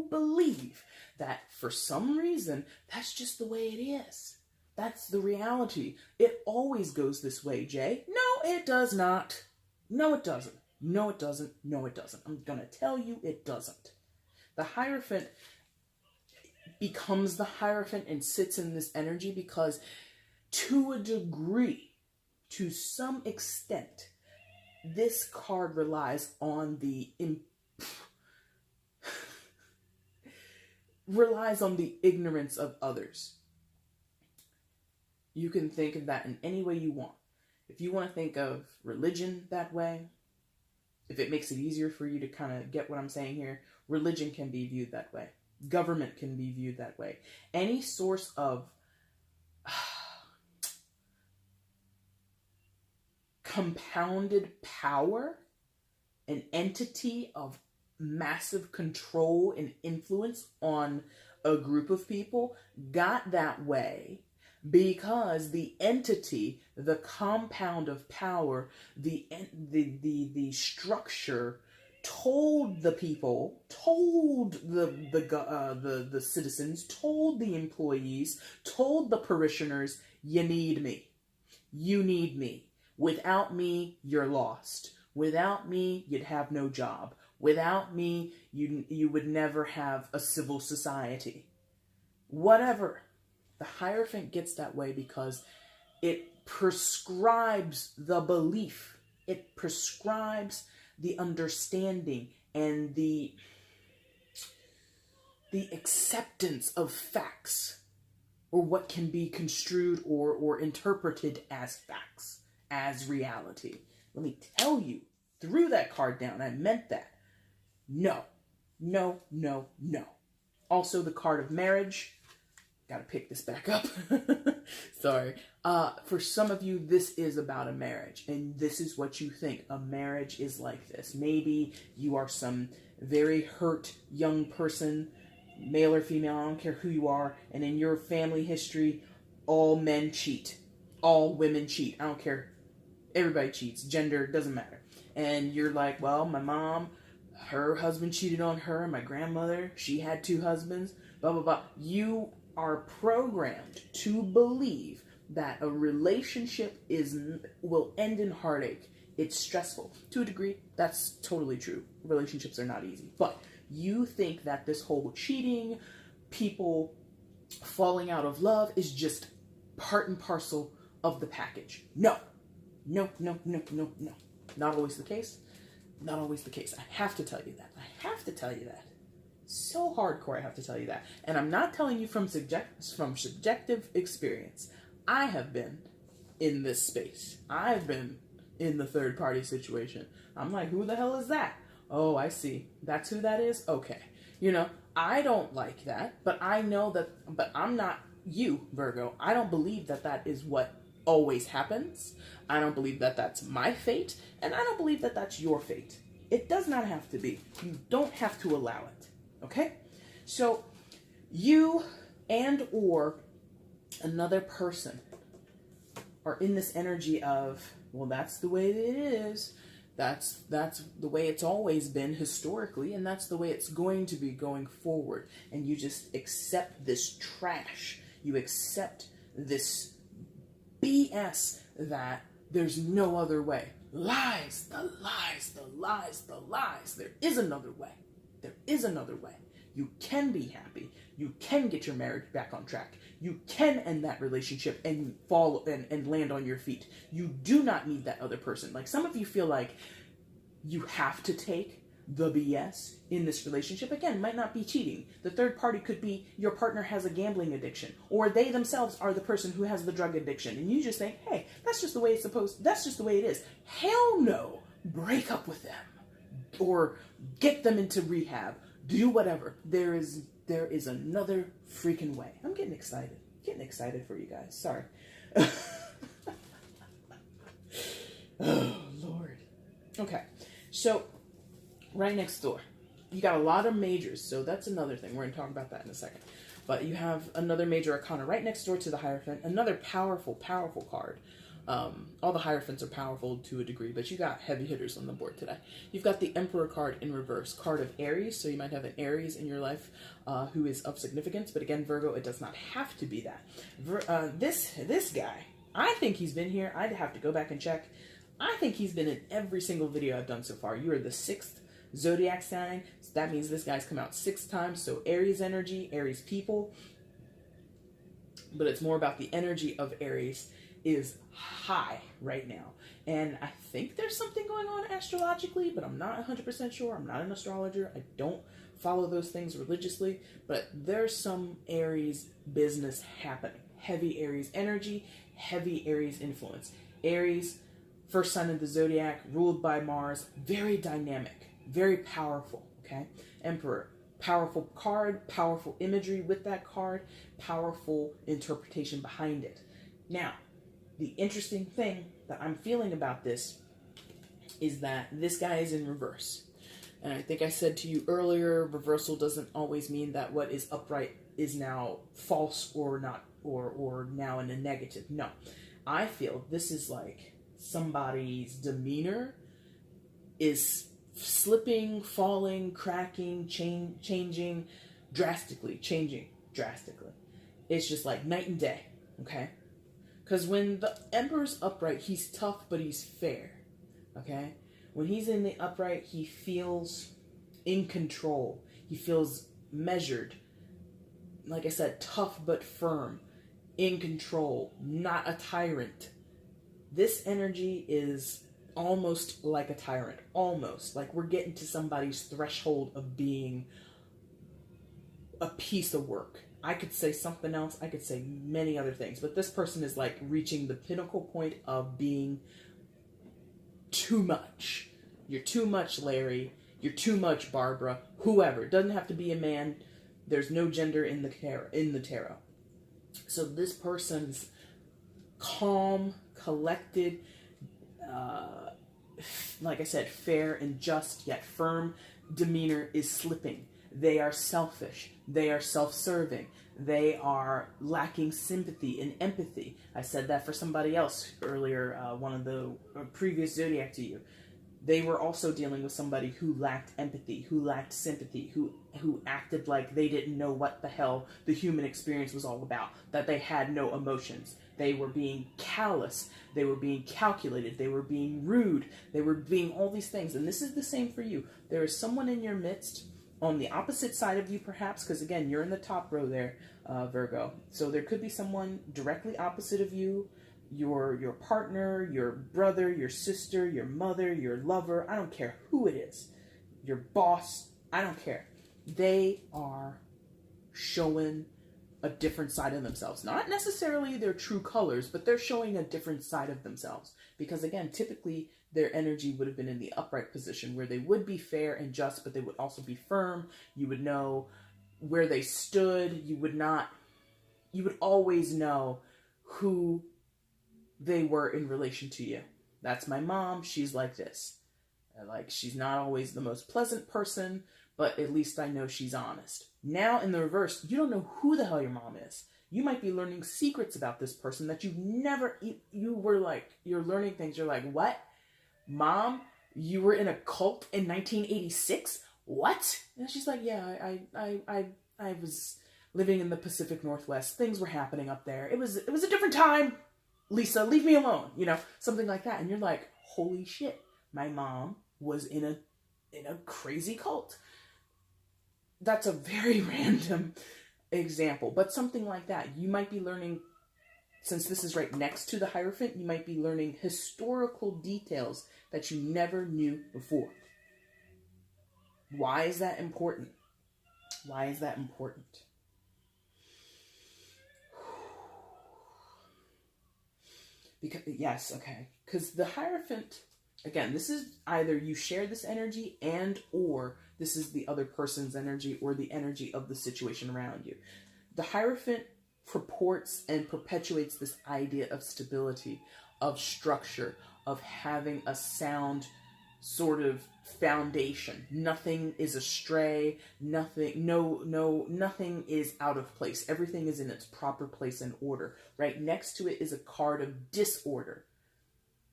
believe that for some reason, that's just the way it is. That's the reality. It always goes this way, Jay. No, it does not. No, it doesn't. No, it doesn't. No, it doesn't. I'm going to tell you it doesn't. The Hierophant becomes the Hierophant and sits in this energy because to a degree, to some extent, this card relies on the ignorance of others. You can think of that in any way you want. If you want to think of religion that way, if it makes it easier for you to kind of get what I'm saying here, religion can be viewed that way. Government can be viewed that way. Any source of compounded power, an entity of massive control and influence on a group of people got that way because the entity, the compound of power, the structure told the people, told the citizens, told the employees, told the parishioners, you need me. You need me. Without me, you're lost. Without me, you'd have no job. Without me, you would never have a civil society. Whatever. The Hierophant gets that way because it prescribes the belief. It prescribes the understanding and the acceptance of facts, or what can be construed or interpreted as facts, as reality. Let me tell you, threw that card down. I meant that. No. No, no, no. Also, the card of marriage. Gotta pick this back up. Sorry. For some of you, this is about a marriage, and this is what you think. A marriage is like this. Maybe you are some very hurt young person, male or female, I don't care who you are, and in your family history, all men cheat. All women cheat. I don't care. Everybody cheats. Gender, doesn't matter. And you're like, well, my mom, her husband cheated on her. My grandmother, she had 2 husbands. Blah, blah, blah. You are programmed to believe that a relationship will end in heartache. It's stressful. To a degree, that's totally true. Relationships are not easy. But you think that this whole cheating, people falling out of love is just part and parcel of the package. No. No, no, no, no, no. Not always the case. Not always the case. I have to tell you that. I have to tell you that. So hardcore, I have to tell you that. And I'm not telling you from subjective experience. I have been in this space. I've been in the third party situation. I'm like, who the hell is that? Oh, I see. That's who that is? Okay. You know, I don't like that, but I know that, but I'm not you, Virgo. I don't believe that that is what always happens. I don't believe that that's my fate, and I don't believe that that's your fate. It does not have to be. You don't have to allow it. Okay? So, you and or another person are in this energy of, well, that's the way it is. That's the way it's always been historically, and that's the way it's going to be going forward. And you just accept this trash. You accept this BS that there's no other way. Lies, the lies, the lies, the lies. There is another way. There is another way. You can be happy. You can get your marriage back on track. You can end that relationship and fall and land on your feet. You do not need that other person. Like, some of you feel like you have to take the BS in this relationship. Again, might not be cheating. The third party could be your partner has a gambling addiction, or they themselves are the person who has the drug addiction, and you just think, hey, that's just the way it's that's just the way it is. Hell no. Break up with them or get them into rehab. Do whatever. There is there is another freaking way. I'm getting excited. Getting excited for you guys. Sorry. Oh, Lord. Okay. So, right next door, you got a lot of majors. So that's another thing. We're going to talk about that in a second. But you have another major arcana right next door to the Hierophant. Another powerful, powerful card. All the Hierophants are powerful to a degree, but you got heavy hitters on the board today. You've got the Emperor card in reverse, card of Aries, so you might have an Aries in your life who is of significance, but again, Virgo, it does not have to be that. This guy, I think he's been here. I'd have to go back and check. I think he's been in every single video I've done so far. You are the 6th Zodiac sign, so that means this guy's come out 6 times, so Aries energy, Aries people, but it's more about the energy of Aries is high right now. And I think there's something going on astrologically, but I'm not 100% sure. I'm not an astrologer. I don't follow those things religiously, but there's some Aries business happening. Heavy Aries energy, heavy Aries influence. Aries, first sign of the Zodiac, ruled by Mars, very dynamic, very powerful, okay? Emperor, powerful card, powerful imagery with that card, powerful interpretation behind it. Now, the interesting thing that I'm feeling about this is that this guy is in reverse. And I think I said to you earlier, reversal doesn't always mean that what is upright is now false or not, or now in a negative. No. I feel this is like somebody's demeanor is slipping, falling, cracking, changing drastically. It's just like night and day, okay? Because when the Emperor's upright, he's tough, but he's fair, okay? When he's in the upright, he feels in control. He feels measured. Like I said, tough but firm, in control, not a tyrant. This energy is almost like a tyrant, almost. Like we're getting to somebody's threshold of being a piece of work. I could say something else. I could say many other things. But this person is like reaching the pinnacle point of being too much. You're too much, Larry. You're too much, Barbara. Whoever. It doesn't have to be a man. There's no gender in the tarot. So this person's calm, collected, like I said, fair and just yet firm demeanor is slipping. They are selfish. They are self-serving. They are lacking sympathy and empathy. I said that for somebody else earlier, one of the previous Zodiac to you. They were also dealing with somebody who lacked empathy, who lacked sympathy, who acted like they didn't know what the hell the human experience was all about, that they had no emotions. They were being callous. They were being calculated. They were being rude. They were being all these things. And this is the same for you. There is someone in your midst on the opposite side of you, perhaps, because again, you're in the top row there, Virgo. So there could be someone directly opposite of you, your partner, your brother, your sister, your mother, your lover. I don't care who it is. Your boss. I don't care. They are showing a different side of themselves. Not necessarily their true colors, but they're showing a different side of themselves. Because again, typically their energy would have been in the upright position where they would be fair and just, but they would also be firm. You would know where they stood. You would always know who they were in relation to you. That's my mom. She's like this. Like, she's not always the most pleasant person, but at least I know she's honest. Now, in the reverse, you don't know who the hell your mom is. You might be learning secrets about this person that you've never, you're learning things. You're like, what? Mom, you were in a cult in 1986? What? And she's like, yeah, I was living in the Pacific Northwest. Things were happening up there. It was a different time. Lisa, leave me alone. Something like that. And you're like, holy shit, my mom was in a crazy cult. That's a very random example, but something like that. You might be learning, since this is right next to the Hierophant, you might be learning historical details that you never knew before. Why is that important? Why is that important? Because the Hierophant, again, this is either you share this energy and or This is the other person's energy or the energy of the situation around you. The Hierophant purports and perpetuates this idea of stability, of structure, of having a sound sort of foundation. Nothing is astray, nothing is out of place. Everything is in its proper place and order. Right next to it is a card of disorder.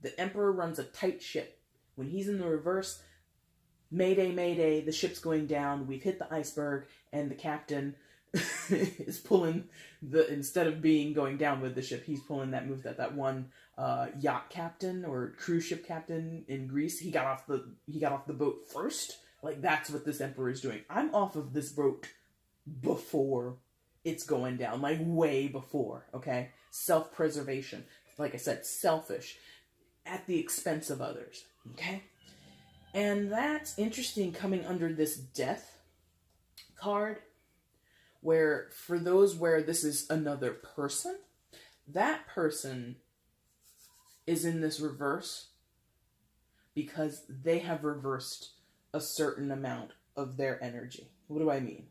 The Emperor runs a tight ship. When he's in the reverse, mayday, mayday, the ship's going down, we've hit the iceberg, and the captain is pulling instead of going down with the ship, he's pulling that move that one yacht captain or cruise ship captain in Greece, he got off the boat first. Like, that's what this Emperor is doing. I'm off of this boat before it's going down, like way before, okay? Self-preservation. Like I said, selfish at the expense of others, okay? And that's interesting coming under this death card, where for those where this is another person, that person is in this reverse because they have reversed a certain amount of their energy. What do I mean?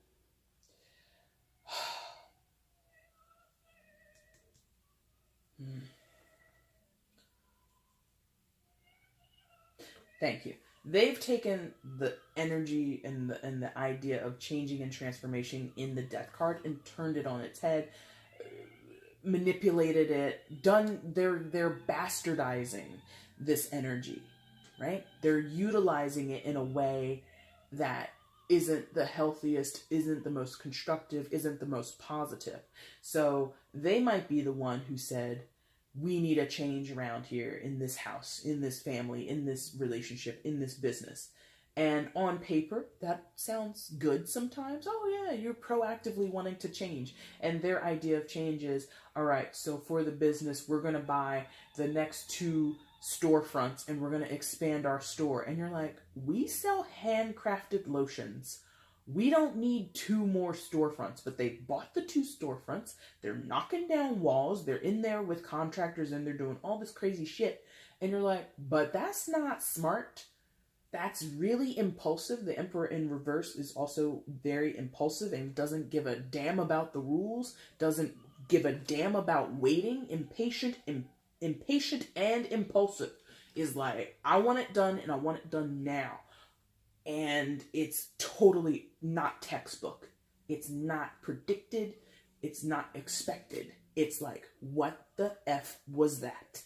Thank you. They've taken the energy and the idea of changing and transformation in the death card and turned it on its head, manipulated it, they're bastardizing this energy, right? They're utilizing it in a way that isn't the healthiest, isn't the most constructive, isn't the most positive. So they might be the one who said, we need a change around here in this house, in this family, in this relationship, in this business. And on paper, that sounds good sometimes. Oh yeah, you're proactively wanting to change. And their idea of change is, all right, so for the business, we're going to buy the next 2 storefronts and we're going to expand our store. And you're like, we sell handcrafted lotions. We don't need 2 more storefronts, but they bought the 2 storefronts. They're knocking down walls. They're in there with contractors and they're doing all this crazy shit. And you're like, but that's not smart. That's really impulsive. The Emperor in reverse is also very impulsive and doesn't give a damn about the rules, doesn't give a damn about waiting. Impatient and impulsive is like, I want it done and I want it done now. And it's totally not textbook. It's not predicted. It's not expected. It's like, what the F was that?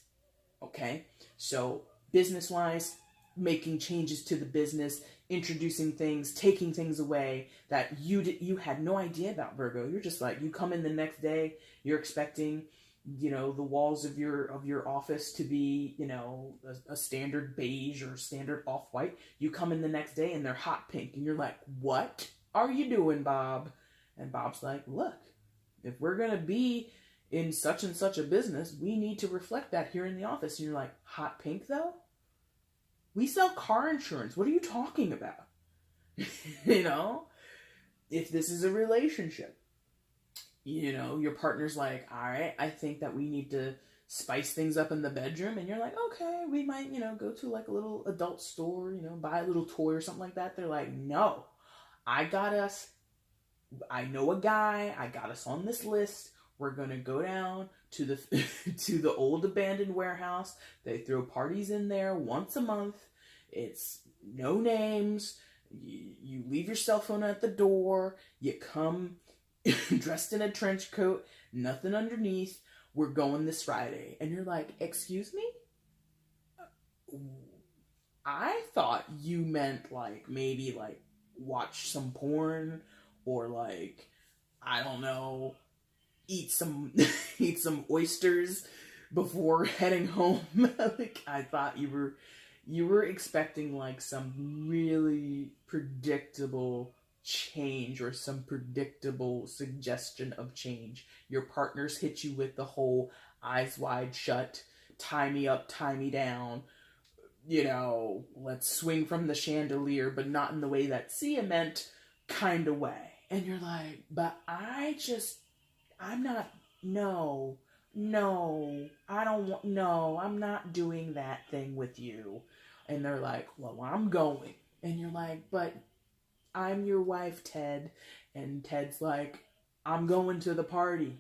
Okay? So, business-wise, making changes to the business, introducing things, taking things away that you had no idea about, Virgo. You're just like, you come in the next day, you're expecting, the walls of your office to be, a standard beige or standard off-white. You come in the next day and they're hot pink. And you're like, what are you doing, Bob? And Bob's like, look, if we're going to be in such and such a business, we need to reflect that here in the office. And you're like, hot pink though? We sell car insurance. What are you talking about? If this is a relationship, your partner's like, all right, I think that we need to spice things up in the bedroom. And you're like, okay, we might, go to like a little adult store, buy a little toy or something like that. They're like, no, I know a guy, I got us on this list. We're going to go down to the to the old abandoned warehouse. They throw parties in there once a month. It's no names. You leave your cell phone at the door. You come dressed in a trench coat, nothing underneath. We're going this Friday. And you're like, excuse me? I thought you meant maybe watch some porn or I don't know, eat some oysters before heading home. I thought you were expecting some really predictable change or some predictable suggestion of change. Your partners hit you with the whole eyes wide shut, tie me up, tie me down, let's swing from the chandelier, but not in the way that Sia meant kind of way. And you're like, but I'm not doing that thing with you. And they're like, well, I'm going. And you're like, but I'm your wife, Ted. And Ted's like, I'm going to the party.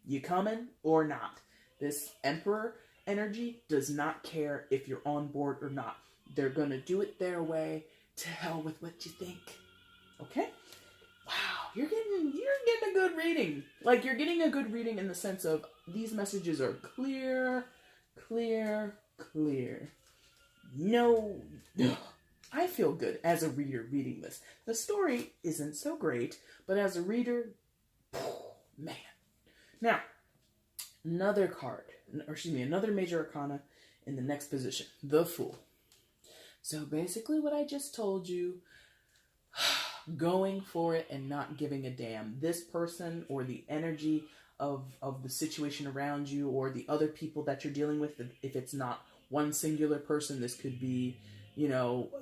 You coming or not? This Emperor energy does not care if you're on board or not. They're going to do it their way. To hell with what you think. Okay? Wow, you're getting a good reading. Like, you're getting a good reading in the sense of these messages are clear, clear, clear. No, I feel good as a reader reading this. The story isn't so great, but as a reader, man. Now, another major arcana in the next position, the Fool. So basically what I just told you, going for it and not giving a damn. This person or the energy of the situation around you or the other people that you're dealing with, if it's not one singular person, this could be,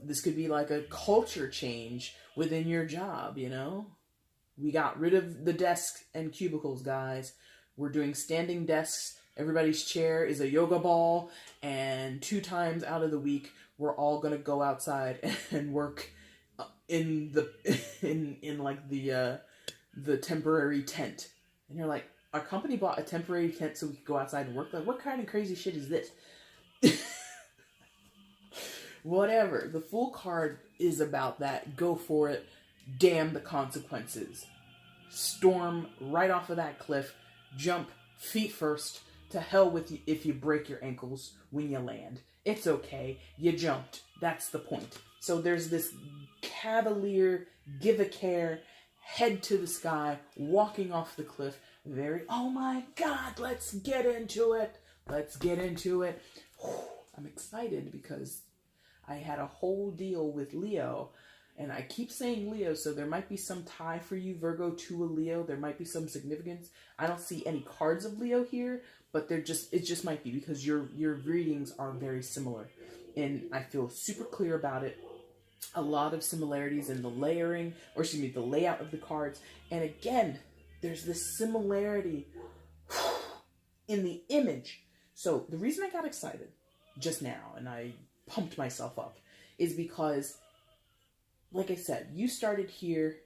this could be like a culture change within your job, We got rid of the desks and cubicles, guys. We're doing standing desks. Everybody's chair is a yoga ball, and 2 times out of the week, we're all gonna go outside and work in the temporary tent. And you're like, our company bought a temporary tent so we could go outside and work. Like, what kind of crazy shit is this? Whatever. The Fool card is about that. Go for it. Damn the consequences. Storm right off of that cliff. Jump feet first. To hell with you if you break your ankles when you land. It's okay. You jumped. That's the point. So there's this cavalier, give a care, head to the sky, walking off the cliff. Oh my God, let's get into it. Let's get into it. I'm excited because I had a whole deal with Leo. And I keep saying Leo, so there might be some tie for you, Virgo, to a Leo. There might be some significance. I don't see any cards of Leo here, but it just might be because your readings are very similar. And I feel super clear about it. A lot of similarities in the the layout of the cards. And again, there's this similarity in the image. So the reason I got excited just now, and I pumped myself up, is because, like I said, you started here,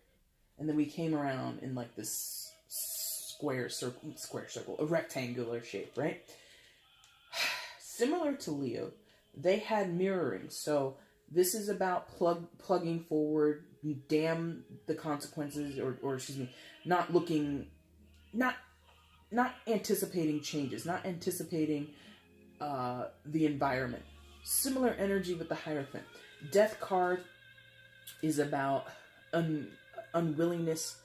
and then we came around in like this square circle, a rectangular shape, right? Similar to Leo, they had mirroring. So this is about plugging forward, damn the consequences, or excuse me, not anticipating changes, not anticipating the environment. Similar energy with the Hierophant. Death card is about unwillingness,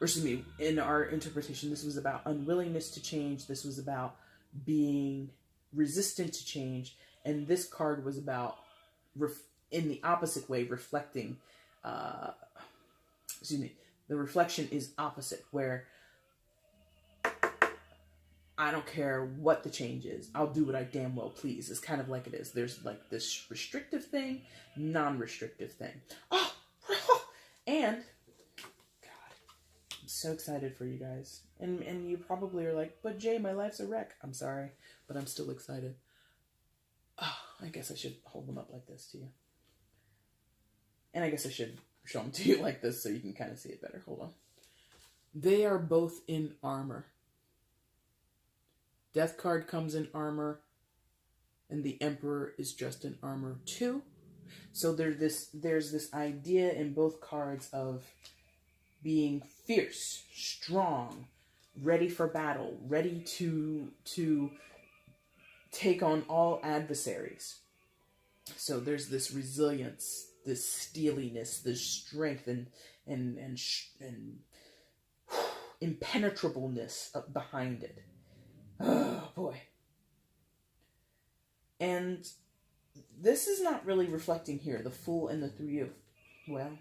or excuse me, in our interpretation, this was about unwillingness to change. This was about being resistant to change. And this card was about, in the opposite way, reflecting, the reflection is opposite, where I don't care what the change is. I'll do what I damn well please. It's kind of like it is. There's like this restrictive thing, non-restrictive thing. And God, I'm so excited for you guys. And you probably are like, but Jay, my life's a wreck. I'm sorry, but I'm still excited. Oh, I guess I should hold them up like this to you. And I guess I should show them to you like this so you can kind of see it better. Hold on. They are both in armor. Death card comes in armor, and the Emperor is just in armor too. So there's this idea in both cards of being fierce, strong, ready for battle, ready to take on all adversaries. So there's this resilience, this steeliness, this strength, and impenetrableness behind it. Oh, boy. And this is not really reflecting here. The Fool and the Three of... Well,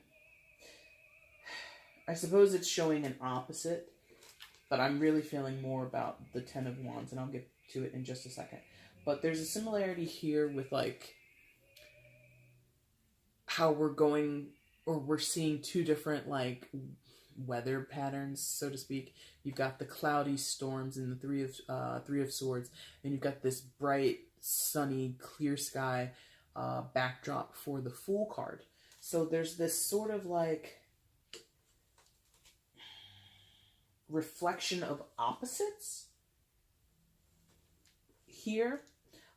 I suppose it's showing an opposite, but I'm really feeling more about the Ten of Wands, and I'll get to it in just a second. But there's a similarity here with, like, how we're seeing two different, like, weather patterns, so to speak. You've got the cloudy storms in the Three of Swords, and you've got this bright, sunny, clear sky backdrop for the Fool card. So there's this sort of like reflection of opposites here,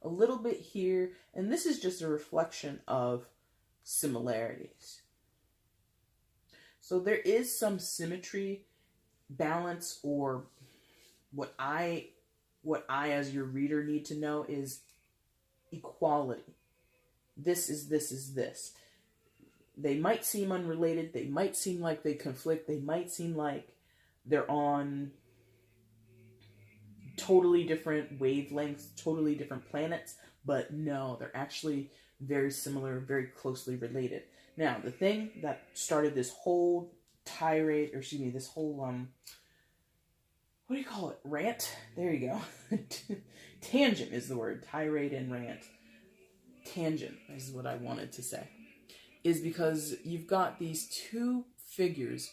a little bit here, and this is just a reflection of similarities. So there is some symmetry, balance, or what I as your reader need to know is equality. This is this. They might seem unrelated, they might seem like they conflict, they might seem like they're on totally different wavelengths, totally different planets, but no, they're actually very similar, very closely related. Now, the thing that started this whole tirade, or excuse me, this whole, what do you call it? Rant? There you go. Tangent is the word. Tirade and rant. Tangent is what I wanted to say. Is because you've got these two figures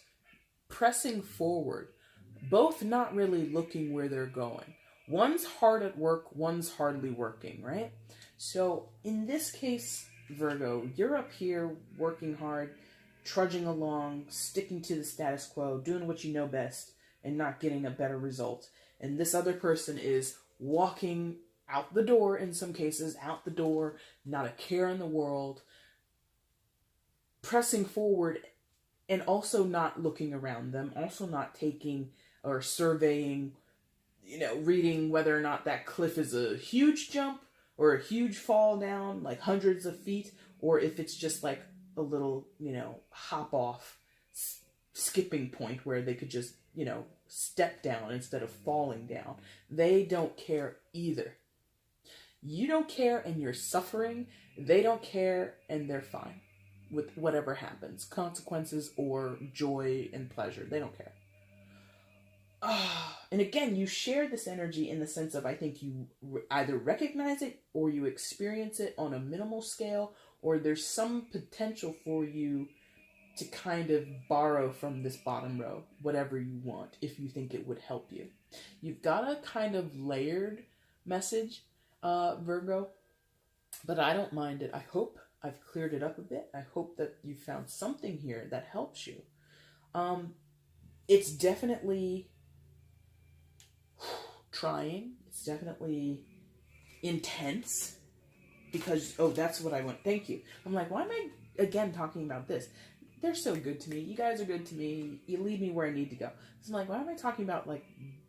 pressing forward, both not really looking where they're going. One's hard at work, one's hardly working, right? So in this case, Virgo, you're up here working hard, trudging along, sticking to the status quo, doing what you know best, and not getting a better result. And this other person is walking out the door, in some cases, out the door, not a care in the world, pressing forward, and also not looking around them, also not taking or surveying, reading whether or not that cliff is a huge jump or a huge fall down, like hundreds of feet, or if it's just like a little, hop off skipping point where they could just, step down instead of falling down. They don't care either. You don't care and you're suffering. They don't care and they're fine with whatever happens, consequences or joy and pleasure. They don't care. And again, you share this energy in the sense of, I think you either recognize it or you experience it on a minimal scale, or there's some potential for you to kind of borrow from this bottom row, whatever you want, if you think it would help you. You've got a kind of layered message, Virgo, but I don't mind it. I hope I've cleared it up a bit. I hope that you found something here that helps you. It's definitely trying. It's definitely intense because, that's what I want. Thank you. I'm like, why am I again talking about this? They're so good to me. You guys are good to me. You lead me where I need to go. So I'm like, why am I talking about like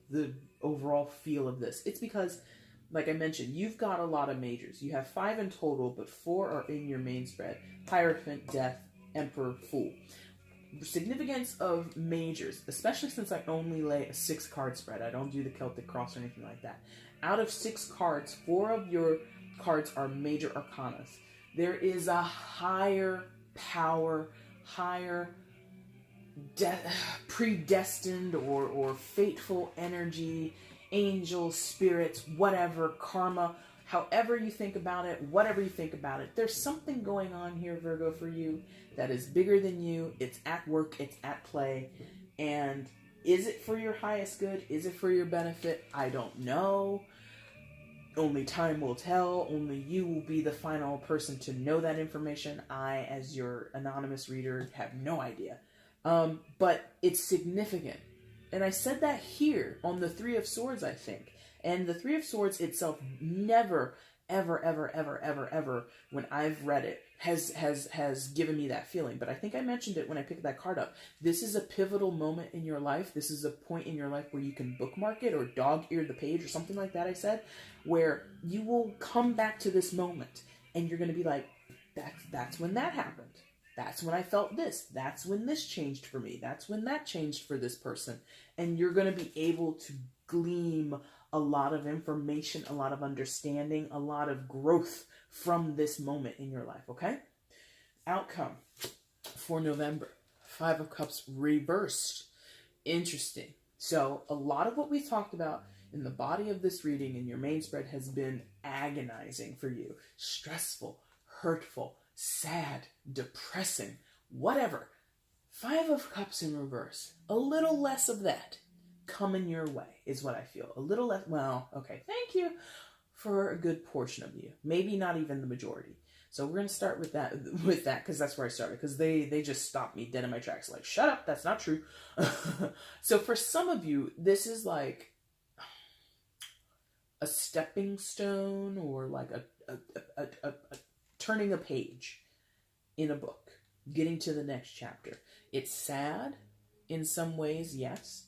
the overall feel of this? It's because, like I mentioned, you've got a lot of majors. You have 5 in total, but 4 are in your main spread. Hierophant, Death, Emperor, Fool. Significance of majors, especially since I only lay a 6-card spread. I don't do the Celtic Cross or anything like that. Out of 6 cards, 4 of your cards are major arcanas. There is a higher power, higher predestined or fateful energy, angels, spirits, whatever, karma, however you think about it, whatever you think about it. There's something going on here, Virgo, for you that is bigger than you. It's at work, it's at play, and is it for your highest good? Is it for your benefit? I don't know. Only time will tell. Only you will be the final person to know that information. I, as your anonymous reader, have no idea. But it's significant. And I said that here on the 3 of Swords, I think. And the 3 of Swords itself never, ever, ever, ever, ever, ever, when I've read it, has given me that feeling. But I think I mentioned it when I picked that card up. This is a pivotal moment in your life. This is a point in your life where you can bookmark it or dog-ear the page or something like that, I said, where you will come back to this moment and you're going to be like, that's when that happened. That's when I felt this. That's when this changed for me. That's when that changed for this person. And you're going to be able to glean a lot of information, a lot of understanding, a lot of growth from this moment in your life, okay? Outcome for November. 5 of Cups reversed. Interesting. So a lot of what we talked about in the body of this reading in your main spread has been agonizing for you. Stressful, hurtful, sad, depressing, whatever. 5 of Cups in reverse. A little less of that coming your way is what I feel. A little less, well, okay, thank you for a good portion of you. Maybe not even the majority. So we're going to start with that, because that's where I started, because they just stopped me dead in my tracks. Like, shut up, that's not true. So for some of you, this is like a stepping stone, or like a turning a page in a book, getting to the next chapter. It's sad in some ways, yes.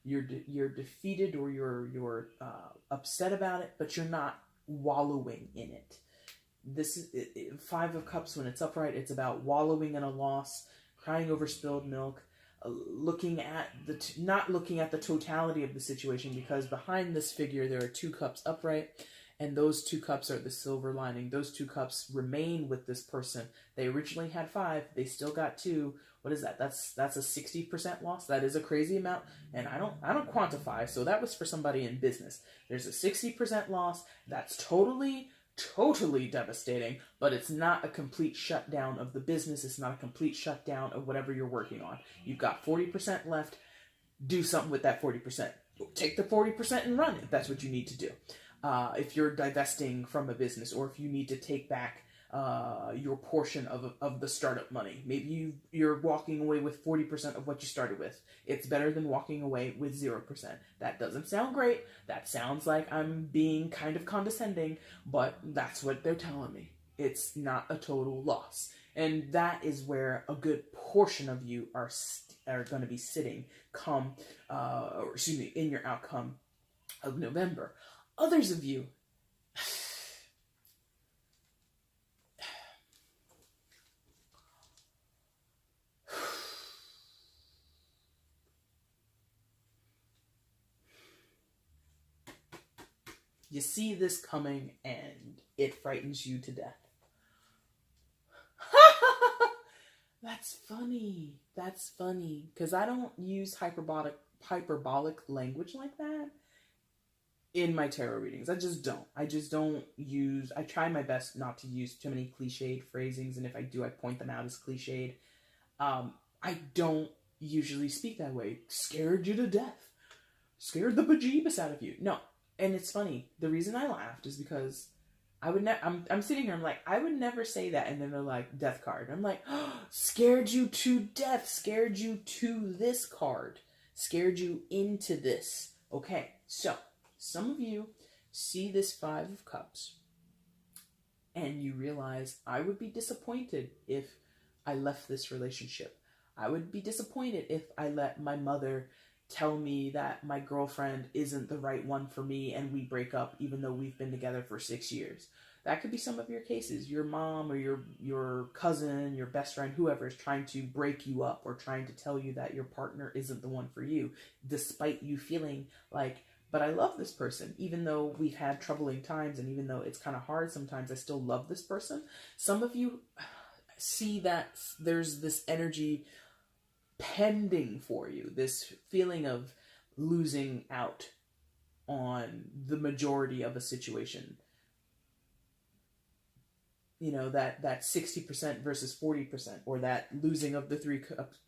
You're defeated, or you're upset about it, but you're not wallowing in it. This is Five of Cups. When it's upright, it's about wallowing in a loss, crying over spilled milk, not looking at the totality of the situation, because behind this figure there are 2 cups upright, and those 2 cups are the silver lining. Those 2 cups remain with this person. They originally had 5, they still got 2. What is that? That's a 60% loss. That is a crazy amount, and I don't quantify. So that was for somebody in business. There's a 60% loss. That's totally devastating, but it's not a complete shutdown of the business. It's not a complete shutdown of whatever you're working on. You've got 40% left. Do something with that 40%. Take the 40% and run if that's what you need to do. If you're divesting from a business, or if you need to take back your portion of the startup money. Maybe you're walking away with 40% of what you started with. It's better than walking away with 0%. That doesn't sound great. That sounds like I'm being kind of condescending, but that's what they're telling me. It's not a total loss. And that is where a good portion of you are going to be sitting in your outcome of November. Others of you, you see this coming and it frightens you to death. That's funny. Because I don't use hyperbolic language like that in my tarot readings. I just don't use, I try my best not to use too many cliched phrasings, and if I do, I point them out as cliched. I don't usually speak that way. Scared you to death. Scared the bejeebus out of you. No. And it's funny. The reason I laughed is because I would I'm sitting here, I'm like, I would never say that. And then they're like, death card. I'm like, oh, scared you to death. Scared you to this card. Scared you into this. Okay, so some of you see this 5 of Cups and you realize, I would be disappointed if I left this relationship. I would be disappointed if I let my mother tell me that my girlfriend isn't the right one for me and we break up even though we've been together for 6 years. That could be some of your cases. Your mom or your cousin, your best friend, whoever is trying to break you up or trying to tell you that your partner isn't the one for you, despite you feeling like, but I love this person. Even though we've had troubling times and even though it's kind of hard sometimes, I still love this person. Some of you see that there's this energy pending for you, this feeling of losing out on the majority of a situation. You know, that 60% versus 40%, or that losing of the 3 cups,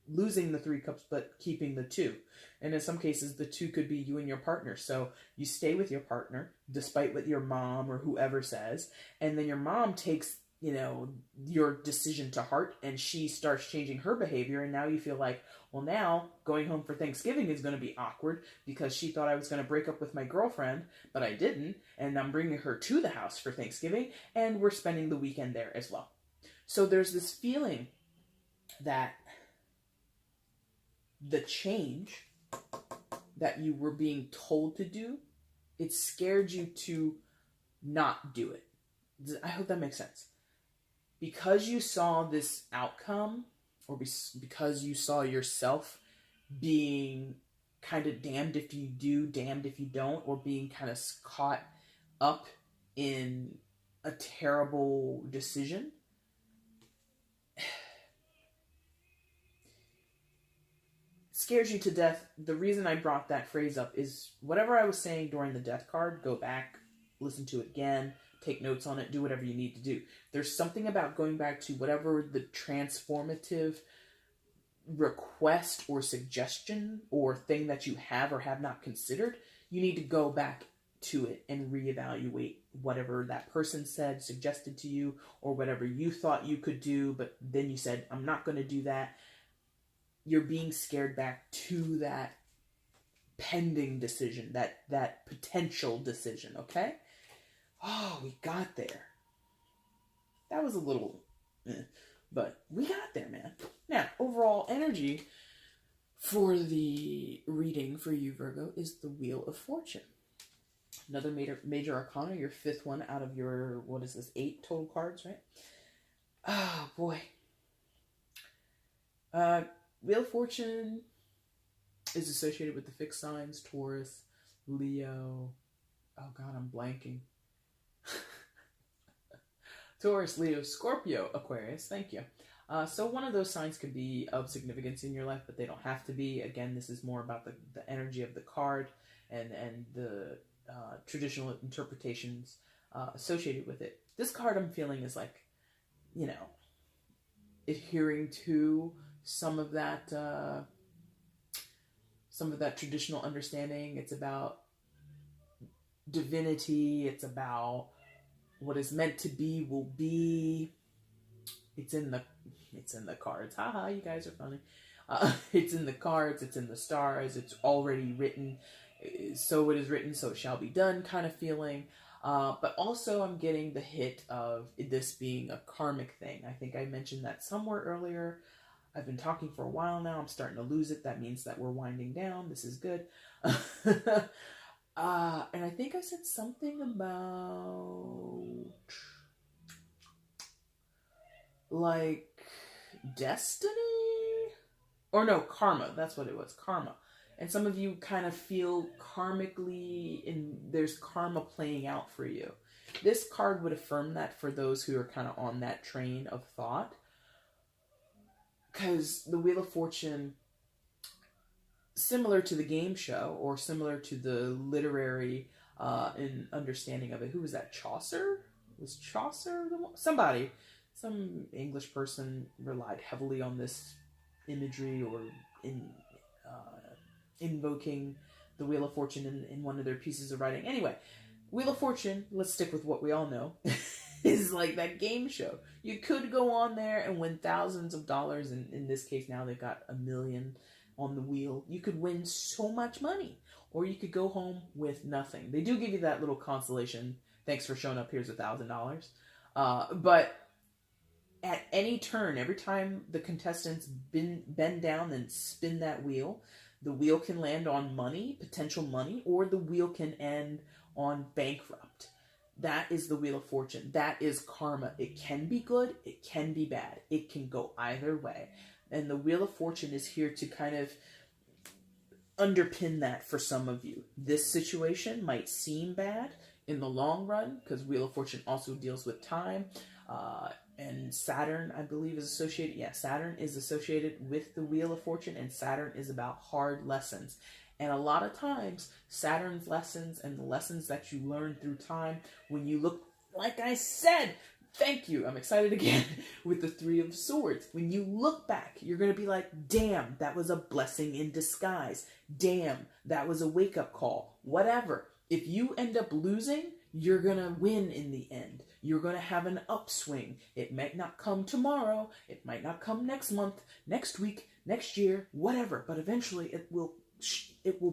losing the 3 cups but keeping the 2. And in some cases the 2 could be you and your partner. So you stay with your partner despite what your mom or whoever says, and then your mom takes, you know, your decision to heart and she starts changing her behavior, and now you feel like, well, now going home for Thanksgiving is going to be awkward because she thought I was going to break up with my girlfriend, but I didn't, and I'm bringing her to the house for Thanksgiving, and we're spending the weekend there as well. So there's this feeling that the change that you were being told to do, it scared you to not do it. I hope that makes sense. Because you saw this outcome, or because you saw yourself being kind of damned if you do, damned if you don't, or being kind of caught up in a terrible decision, scares you to death. The reason I brought that phrase up is whatever I was saying during the death card, go back, listen to it again, take notes on it, do whatever you need to do. There's something about going back to whatever the transformative request or suggestion or thing that you have or have not considered. You need to go back to it and reevaluate whatever that person said, suggested to you, or whatever you thought you could do, but then you said, I'm not going to do that. You're being scared back to that pending decision, that potential decision, okay? Oh, we got there. That was a little, but we got there, man. Now, overall energy for the reading for you, Virgo, is the Wheel of Fortune. Another major arcana, your fifth one out of your, 8 total cards, right? Oh, boy. Wheel of Fortune is associated with the fixed signs, Taurus, Leo. Oh, God, I'm blanking. Taurus, Leo, Scorpio, Aquarius. Thank you. So one of those signs could be of significance in your life, but they don't have to be. Again, this is more about the energy of the card and the traditional interpretations associated with it. This card I'm feeling is like, adhering to some of that traditional understanding. It's about divinity. It's about what is meant to be will be. It's in the cards. Haha, you guys are funny. It's in the cards. It's in the stars. It's already written. So it is written, so it shall be done kind of feeling. But also I'm getting the hit of this being a karmic thing. I think I mentioned that somewhere earlier. I've been talking for a while now. I'm starting to lose it. That means that we're winding down. This is good. And I think I said something about like destiny? Or no, karma. That's what it was. Karma. And some of you kind of feel karmically, there's karma playing out for you. This card would affirm that for those who are kind of on that train of thought. Because the Wheel of Fortune, similar to the game show, or similar to the literary in understanding of it. Who was that? Chaucer? Was Chaucer the one? Somebody. Some English person relied heavily on this imagery or invoking the Wheel of Fortune in one of their pieces of writing. Anyway, Wheel of Fortune, let's stick with what we all know, is like that game show. You could go on there and win thousands of dollars. And in this case, now they've got $1 million on the wheel. You could win so much money, or you could go home with nothing. They do give you that little consolation. Thanks for showing up. Here's $1,000. But at any turn, every time the contestants bend down and spin that wheel, the wheel can land on money, potential money, or the wheel can end on bankrupt. That is the Wheel of Fortune. That is karma. It can be good. It can be bad. It can go either way. And the Wheel of Fortune is here to kind of underpin that for some of you. This situation might seem bad in the long run, because Wheel of Fortune also deals with time. And Saturn, I believe, is associated. Yeah, Saturn is associated with the Wheel of Fortune, and Saturn is about hard lessons. And a lot of times, Saturn's lessons and the lessons that you learn through time, when you look, like I said, thank you, I'm excited again, with the Three of Swords. When you look back, you're going to be like, damn, that was a blessing in disguise. Damn, that was a wake-up call. Whatever. If you end up losing, you're going to win in the end. You're going to have an upswing. It might not come tomorrow. It might not come next month, next week, next year, whatever. But eventually it will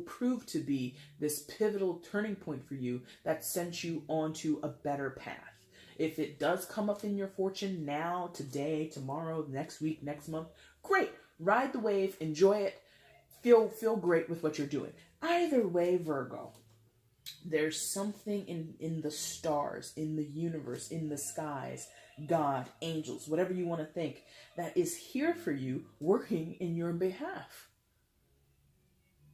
prove to be this pivotal turning point for you that sends you onto a better path. If it does come up in your fortune now, today, tomorrow, next week, next month, great. Ride the wave, enjoy it, feel great with what you're doing. Either way, Virgo, there's something in the stars, in the universe, in the skies, God, angels, whatever you want to think, that is here for you, working in your behalf.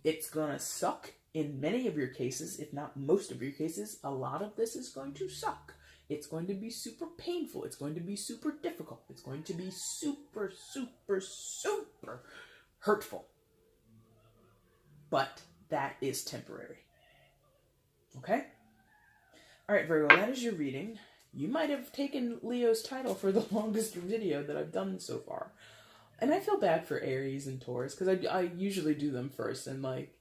It's gonna suck in many of your cases, if not most of your cases. A lot of this is going to suck. It's going to be super painful. It's going to be super difficult. It's going to be super, super, super hurtful. But that is temporary. Okay? All right, Virgo, that is your reading. You might have taken Leo's title for the longest video that I've done so far. And I feel bad for Aries and Taurus, because I usually do them first, and like,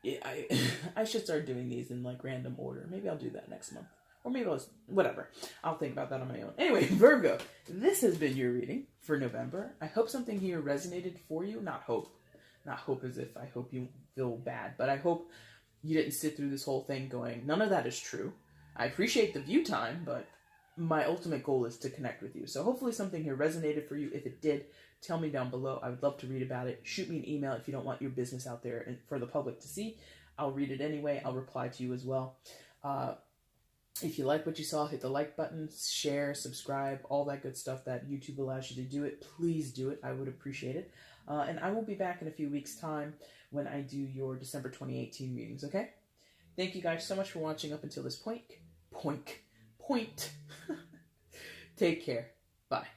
I should start doing these in like random order. Maybe I'll do that next month. Or maybe whatever. I'll think about that on my own. Anyway, Virgo, this has been your reading for November. I hope something here resonated for you. Not hope as if I hope you feel bad, but I hope you didn't sit through this whole thing going, none of that is true. I appreciate the view time, but my ultimate goal is to connect with you. So hopefully something here resonated for you. If it did, tell me down below. I would love to read about it. Shoot me an email if you don't want your business out there and for the public to see. I'll read it anyway. I'll reply to you as well. If you like what you saw, hit the like button, share, subscribe, all that good stuff that YouTube allows you to do it. Please do it. I would appreciate it. And I will be back in a few weeks' time when I do your December 2018 readings, okay? Thank you guys so much for watching up until this point. Take care. Bye.